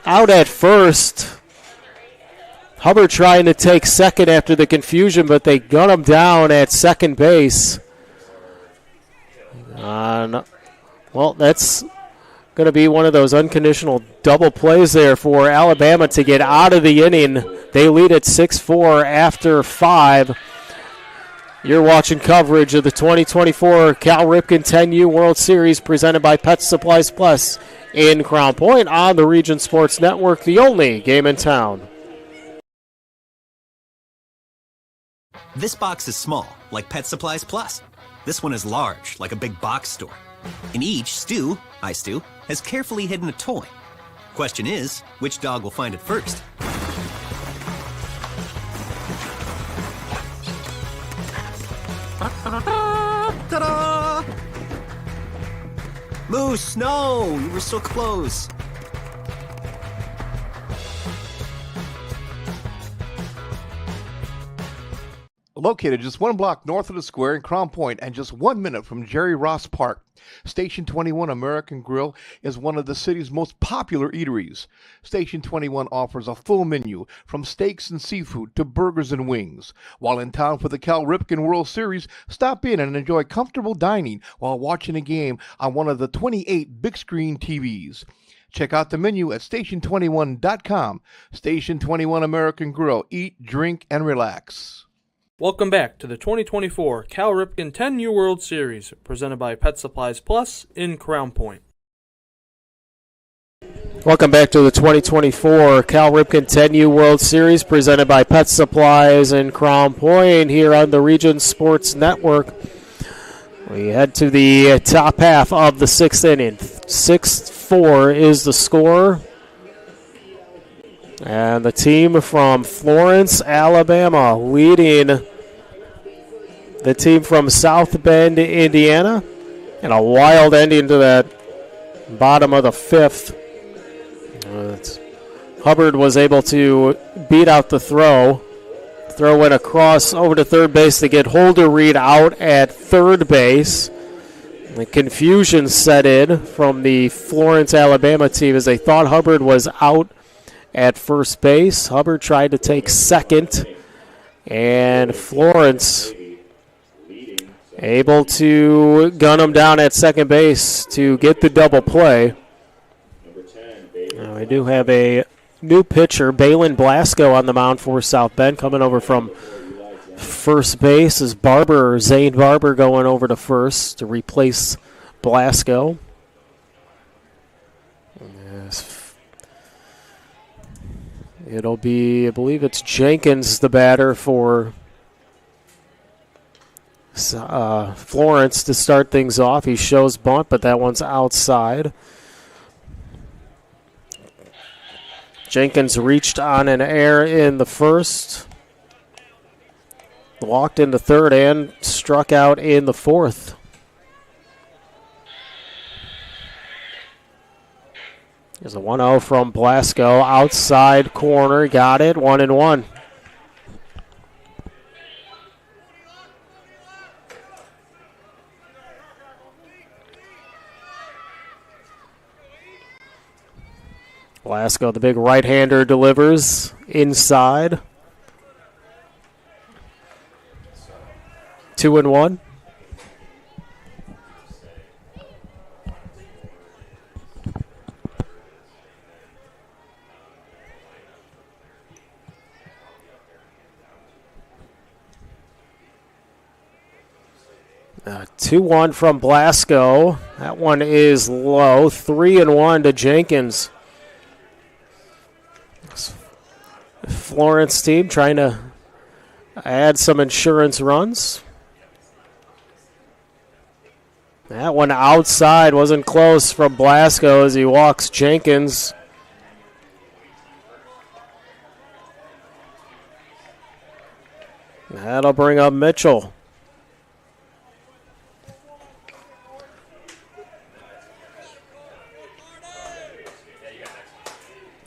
out at first. Hubbard trying to take second after the confusion, but they gun him down at second base. Well, that's going to be one of those unconditional double plays there for Alabama to get out of the inning. They lead at 6-4 after 5. You're watching coverage of the 2024 Cal Ripken 10U World Series presented by Pet Supplies Plus in Crown Point on the Region Sports Network, the only game in town. This box is small, like Pet Supplies Plus. This one is large, like a big box store. In each, Stu, has carefully hidden a toy. Question is, which dog will find it first? Ta-da! Moose, no! You were so close. Located just one block north of the square in Crown Point and just 1 minute from Jerry Ross Park, Station 21 American Grill is one of the city's most popular eateries. Station 21 offers a full menu from steaks and seafood to burgers and wings. While in town for the Cal Ripken World Series, stop in and enjoy comfortable dining while watching a game on one of the 28 big screen TVs. Check out the menu at station21.com. Station 21 American Grill. Eat, drink, and relax. Welcome back to the 2024 Cal Ripken 10U World Series, presented by Pet Supplies Plus in Crown Point. Welcome back to the 2024 Cal Ripken 10U World Series, presented by Pet Supplies in Crown Point here on the Region Sports Network. We head to the top half of the sixth inning. 6-4 is the score. And the team from Florence, Alabama, leading the team from South Bend, Indiana. And a wild ending to that bottom of the fifth. Hubbard was able to beat out the throw. Throw went across over to third base to get Holder-Reed out at third base. The confusion set in from the Florence, Alabama team as they thought Hubbard was out at first base. Hubbard tried to take second, and Florence able to gun him down at second base to get the double play. Now we do have a new pitcher, Balin Blasco, on the mound for South Bend, coming over from first base is Zane Barber going over to first to replace Blasco. It'll be, I believe it's Jenkins, the batter for Florence to start things off. He shows bunt, but that one's outside. Jenkins reached on an error in the first. walked in the third and struck out in the fourth. There's a 1-0 from Blasco. Outside corner, got it, 1-1. Blasco, the big right-hander, delivers inside. 2-1. Uh, 2-1 from Blasco. That one is low. 3-1 to Jenkins. Florence team trying to add some insurance runs. That one outside wasn't close from Blasco as he walks Jenkins. That'll bring up Mitchell.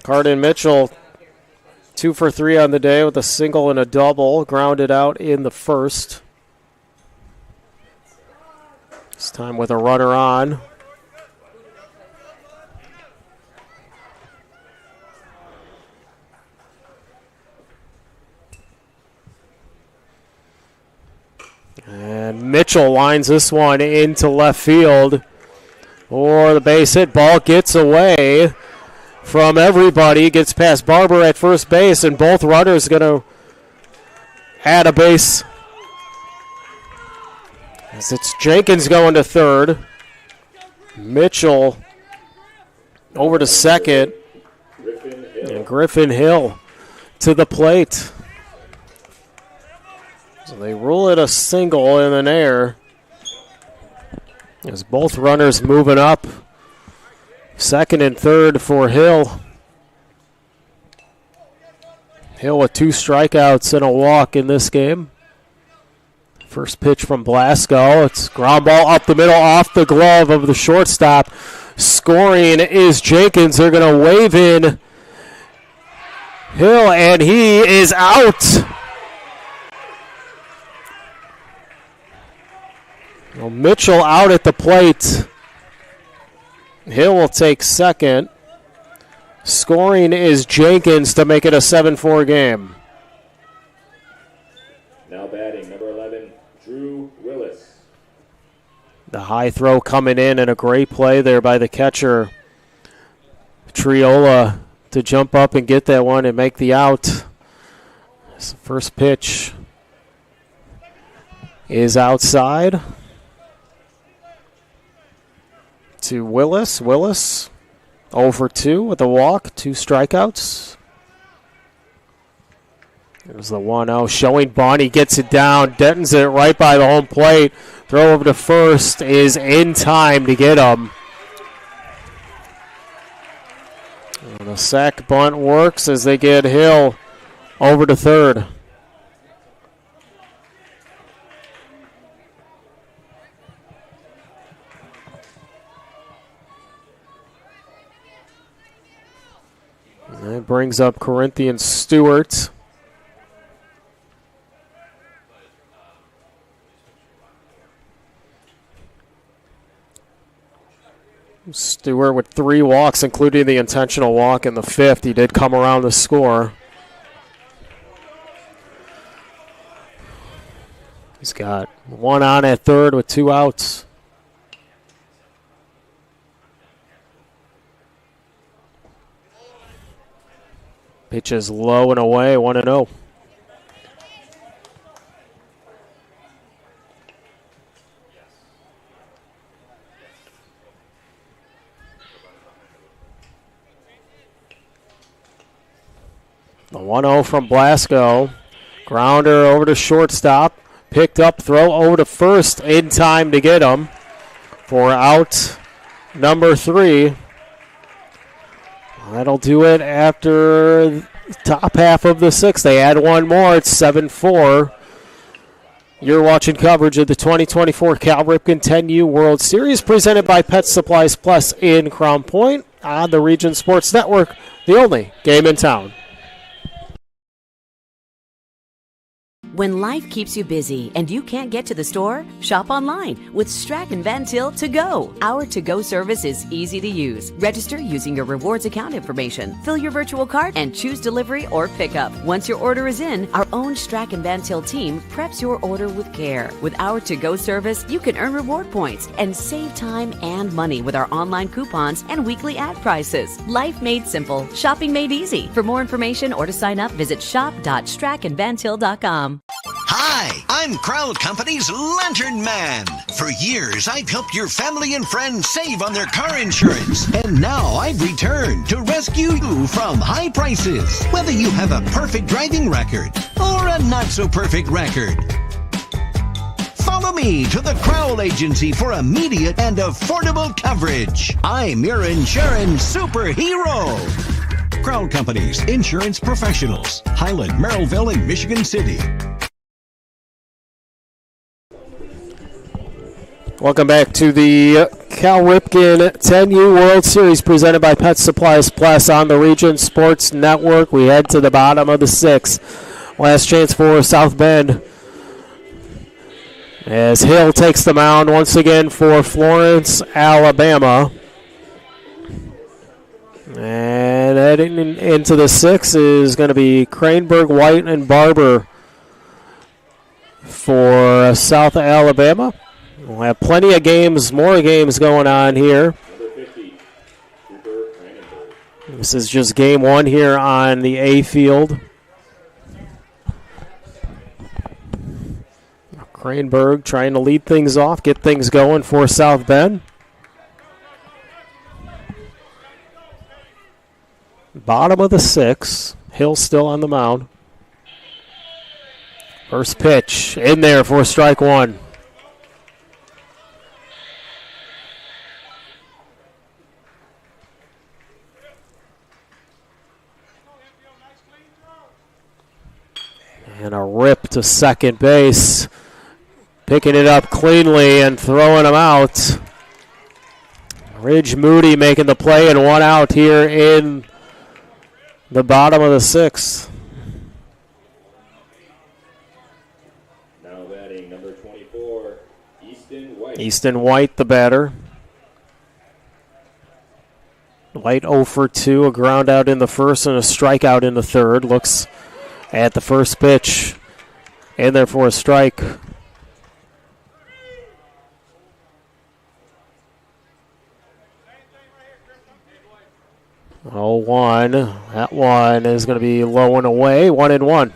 Carden Mitchell, 2 for 3 on the day with a single and a double, grounded out in the first. This time with a runner on. And Mitchell lines this one into left field. Or the base hit, ball gets away from everybody, gets past Barber at first base, and both runners going to add a base. As it's Jenkins going to third. Mitchell over to second. And Griffin Hill to the plate. So they rule it a single in an air. As both runners moving up. Second and third for Hill. Hill with 2 strikeouts and a walk in this game. First pitch from Blasco. It's ground ball up the middle off the glove of the shortstop. Scoring is Jenkins. They're going to wave in Hill, and he is out. Well, Mitchell out at the plate. Hill will take second. Scoring is Jenkins to make it a 7-4 game. Now batting, number 11, Drew Willis. The high throw coming in and a great play there by the catcher. Triola to jump up and get that one and make the out. This first pitch is outside. To Willis. Willis 0 for 2 with a walk, 2 strikeouts. There's the 1-0 showing Bonnie gets it down, Dentons it right by the home plate. Throw over to first is in time to get him. And the sack bunt works as they get Hill over to third. That brings up Corinthian Stewart. Stewart with 3 walks, including the intentional walk in the 5th. He did come around to score. He's got 1 on at third with 2 outs. Pitch is low and away, 1-0. The 1-0 from Blasco. Grounder over to shortstop. Picked up, throw over to first in time to get him for out number 3. That'll do it after top half of the 6th. They add 1 more. It's 7-4. You're watching coverage of the 2024 Cal Ripken 10U World Series presented by Pet Supplies Plus in Crown Point on the Region Sports Network, the only game in town. When life keeps you busy and you can't get to the store, shop online with Strachan Van Til To Go. Our to-go service is easy to use. Register using your rewards account information, fill your virtual cart, and choose delivery or pickup. Once your order is in, our own Strachan Van Til team preps your order with care. With our to-go service, you can earn reward points and save time and money with our online coupons and weekly ad prices. Life made simple, shopping made easy. For more information or to sign up, visit shop.strachanvantil.com. Hi, I'm Crowd Company's Lantern Man. For years, I've helped your family and friends save on their car insurance. And now I've returned to rescue you from high prices. Whether you have a perfect driving record or a not-so-perfect record. Follow me to the Crowd Agency for immediate and affordable coverage. I'm your insurance superhero. Crowd Company's insurance professionals. Highland, Merrillville, and Michigan City. Welcome back to the Cal Ripken 10U World Series presented by Pet Supplies Plus on the Region Sports Network. We head to the bottom of the sixth. Last chance for South Bend as Hill takes the mound once again for Florence, Alabama. And heading into the sixth is going to be Cranberg, White, and Barber for South Alabama. We'll have plenty of games, more games going on here. This is just game one here on the A field. Cranberg trying to lead things off, get things going for South Bend. Bottom of the sixth. Hill still on the mound. First pitch in there for strike one. And a rip to second base. Picking it up cleanly and throwing him out. Ridge Moody making the play and one out here in the bottom of the sixth. Now batting number 24, Easton White. Easton White, the batter. White 0 for 2, a ground out in the first and a strikeout in the third. Looks at the first pitch, in there for a strike. Oh, 1. That one is going to be low and away. 1-1.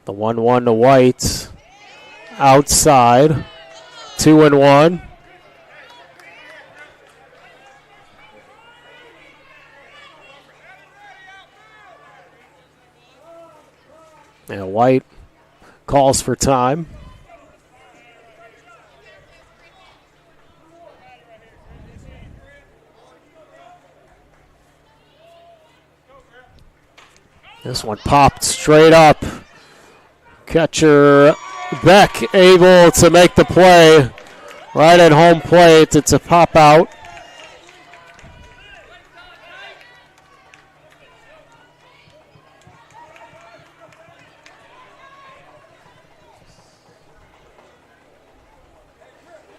The 1-1 to White. Outside. 2-1. And White calls for time. This one popped straight up. Catcher Beck able to make the play right at home plate. It's a pop out.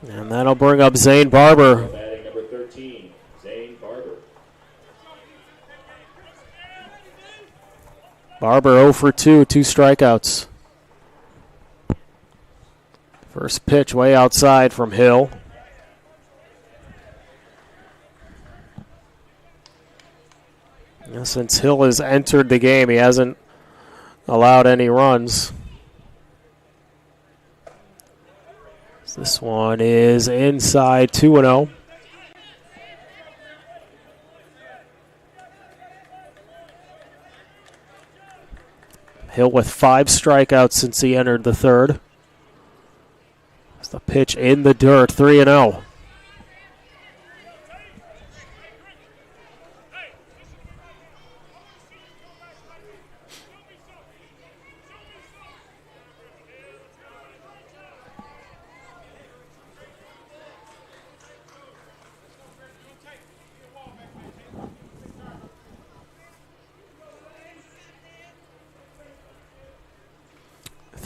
And that'll bring up Zane Barber. Batting number 13, Zane Barber. Barber 0 for 2, 2 strikeouts. First pitch way outside from Hill. Since Hill has entered the game, he hasn't allowed any runs. This one is inside, 2-0. Hill with 5 strikeouts since he entered the third. It's the pitch in the dirt, 3-0.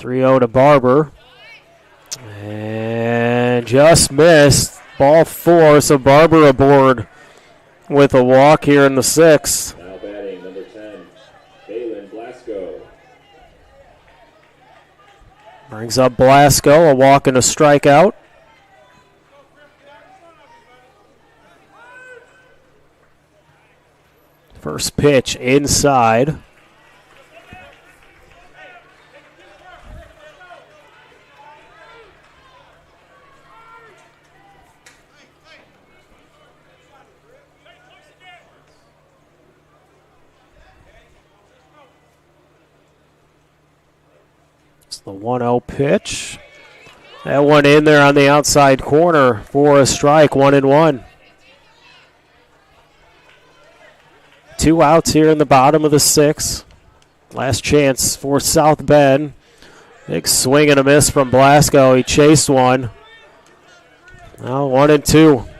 3-0 to Barber. And just missed. Ball 4, so Barber aboard with a walk here in the 6th. Now batting number 10, Balin Blasco. Brings up Blasco, a walk and a strikeout. First pitch inside. It's the 1-0 pitch. That one in there on the outside corner for a strike, 1-1. 2 outs here in the bottom of the 6th. Last chance for South Bend. Big swing and a miss from Blasco. He chased one. Now 1-2.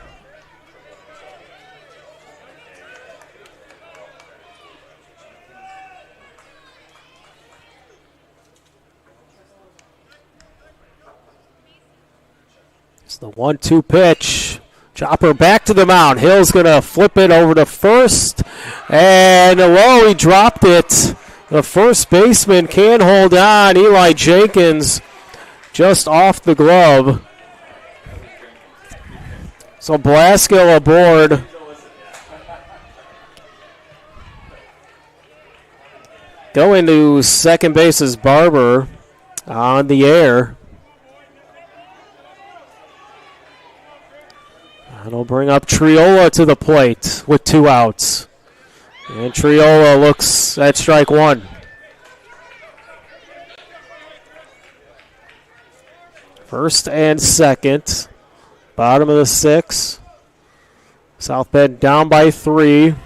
It's the 1-2 pitch. Chopper back to the mound. Hill's going to flip it over to first. And he dropped it. The first baseman can hold on. Eli Jenkins just off the glove. So Blasco aboard. Going to second base is Barber on the air. That'll bring up Triola to the plate with 2 outs. And Triola looks at strike 1. First and second. Bottom of the 6th. South Bend down by 3.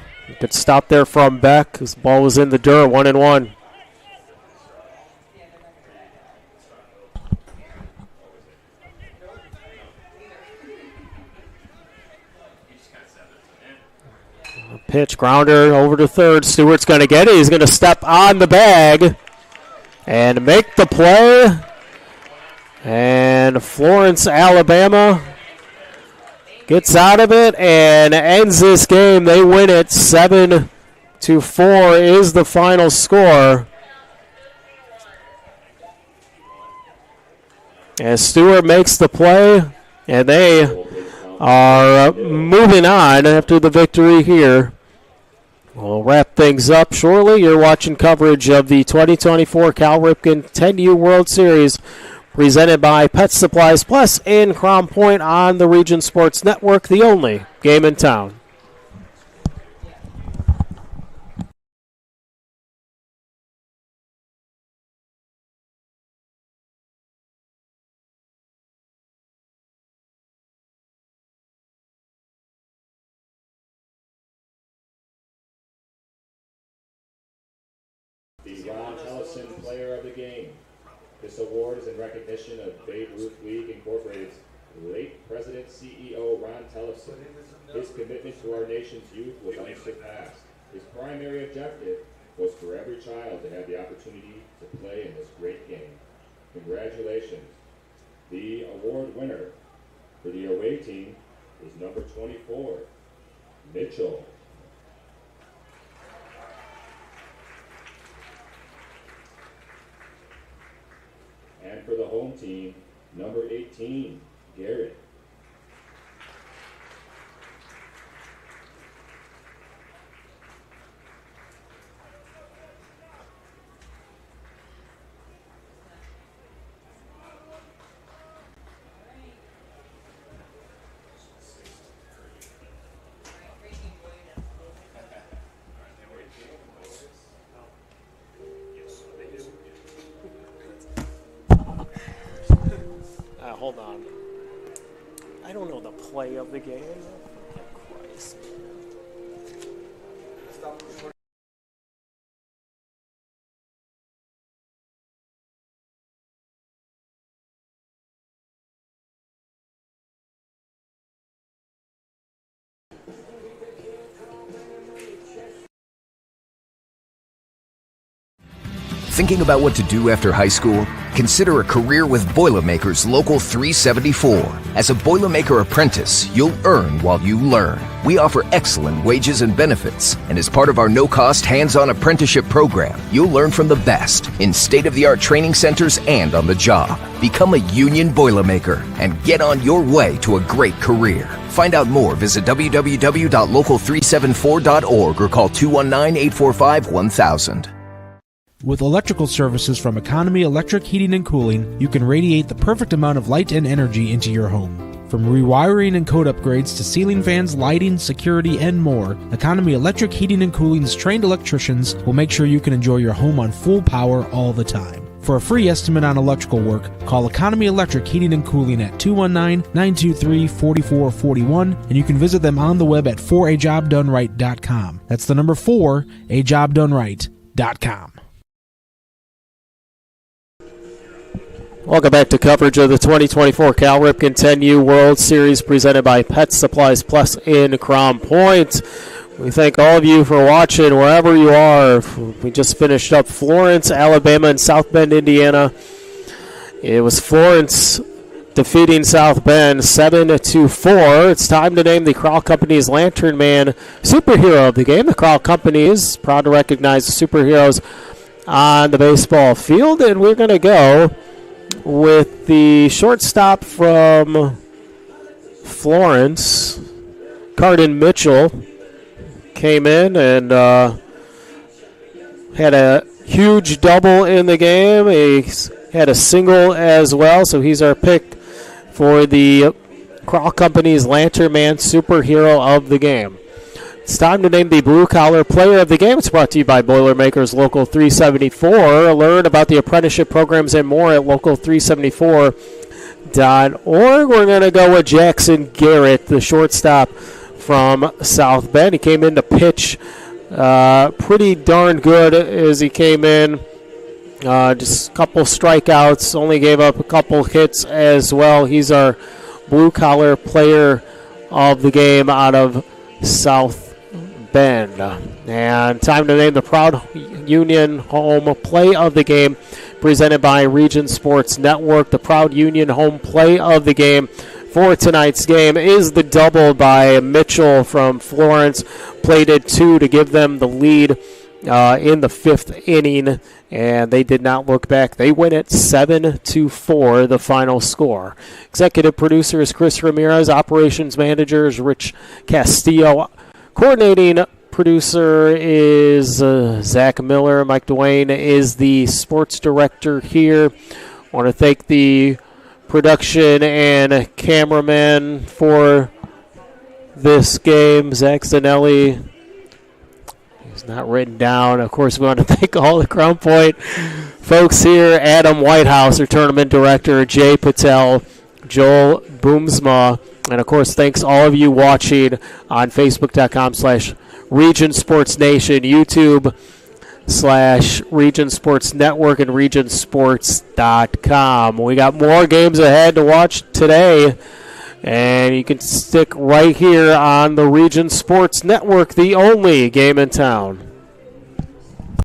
Good stop there from Beck. This ball was in the dirt, 1-1. Pitch, grounder over to third. Stewart's going to get it. He's going to step on the bag and make the play. And Florence, Alabama gets out of it and ends this game. They win it 7-4 is the final score. As Stewart makes the play, and they are moving on after the victory here. We'll wrap things up shortly. You're watching coverage of the 2024 Cal Ripken 10U World Series presented by Pet Supplies Plus in Crown Point on the Region Sports Network, the only game in town. The Ron Ellison Player of the Game. This award is in recognition of Babe Ruth League Incorporated's late President CEO Ron Tellefson. His commitment to our nation's youth was unsurpassed. His primary objective was for every child to have the opportunity to play in this great game. Congratulations. The award winner for the away team is number 24, Mitchell. And for the home team, number 18, Garrett. Hold on. I don't know the play of the game. Christ. Thinking about what to do after high school? Consider a career with Boilermakers Local 374. As a Boilermaker apprentice, you'll earn while you learn. We offer excellent wages and benefits, and as part of our no-cost hands-on apprenticeship program, you'll learn from the best in state-of-the-art training centers and on the job. Become a union Boilermaker and get on your way to a great career. Find out more, visit www.local374.org or call 219-845-1000. With electrical services from Economy Electric Heating and Cooling, you can radiate the perfect amount of light and energy into your home. From rewiring and code upgrades to ceiling fans, lighting, security, and more, Economy Electric Heating and Cooling's trained electricians will make sure you can enjoy your home on full power all the time. For a free estimate on electrical work, call Economy Electric Heating and Cooling at 219-923-4441, and you can visit them on the web at 4ajobdoneright.com. That's the number 4ajobdoneright.com. Welcome back to coverage of the 2024 Cal Ripken 10U World Series presented by Pet Supplies Plus in Crown Point. We thank all of you for watching wherever you are. We just finished up Florence, Alabama, and South Bend, Indiana. It was Florence defeating South Bend 7-4. It's time to name the Crowell Companies Lantern Man superhero of the game. The Crowell Company is proud to recognize the superheroes on the baseball field, and we're going to go with the shortstop from Florence, Cardin Mitchell. Came in and had a huge double in the game. He had a single as well, so he's our pick for the Crowell Company's Lantern Man superhero of the game. It's time to name the Blue Collar Player of the Game. It's brought to you by Boilermakers Local 374. Learn about the apprenticeship programs and more at local374.org. We're going to go with Jackson Garrett, the shortstop from South Bend. He came in to pitch pretty darn good as he came in. Just a couple strikeouts, only gave up a couple hits as well. He's our Blue Collar Player of the game out of South Bend. And time to name the Proud Union Home Play of the Game, presented by Region Sports Network. The Proud Union Home Play of the Game for tonight's game is the double by Mitchell from Florence. Plated 2 to give them the lead in the 5th inning, and they did not look back. They win it 7-4, the final score. Executive producer is Chris Ramirez. Operations manager is Rich Castillo. Coordinating producer is Zach Miller. Mike Dwayne is the sports director here. I want to thank the production and cameraman for this game, Zach Zanelli. He's not written down. Of course, we want to thank all the Crown Point folks here. Adam Whitehouse, our tournament director, Jay Patel, Joel Boomsma, and of course, thanks all of you watching on Facebook.com/Region Sports Nation, YouTube/Region Sports Network, and RegionSports.com. We got more games ahead to watch today, and you can stick right here on the Region Sports Network, the only game in town.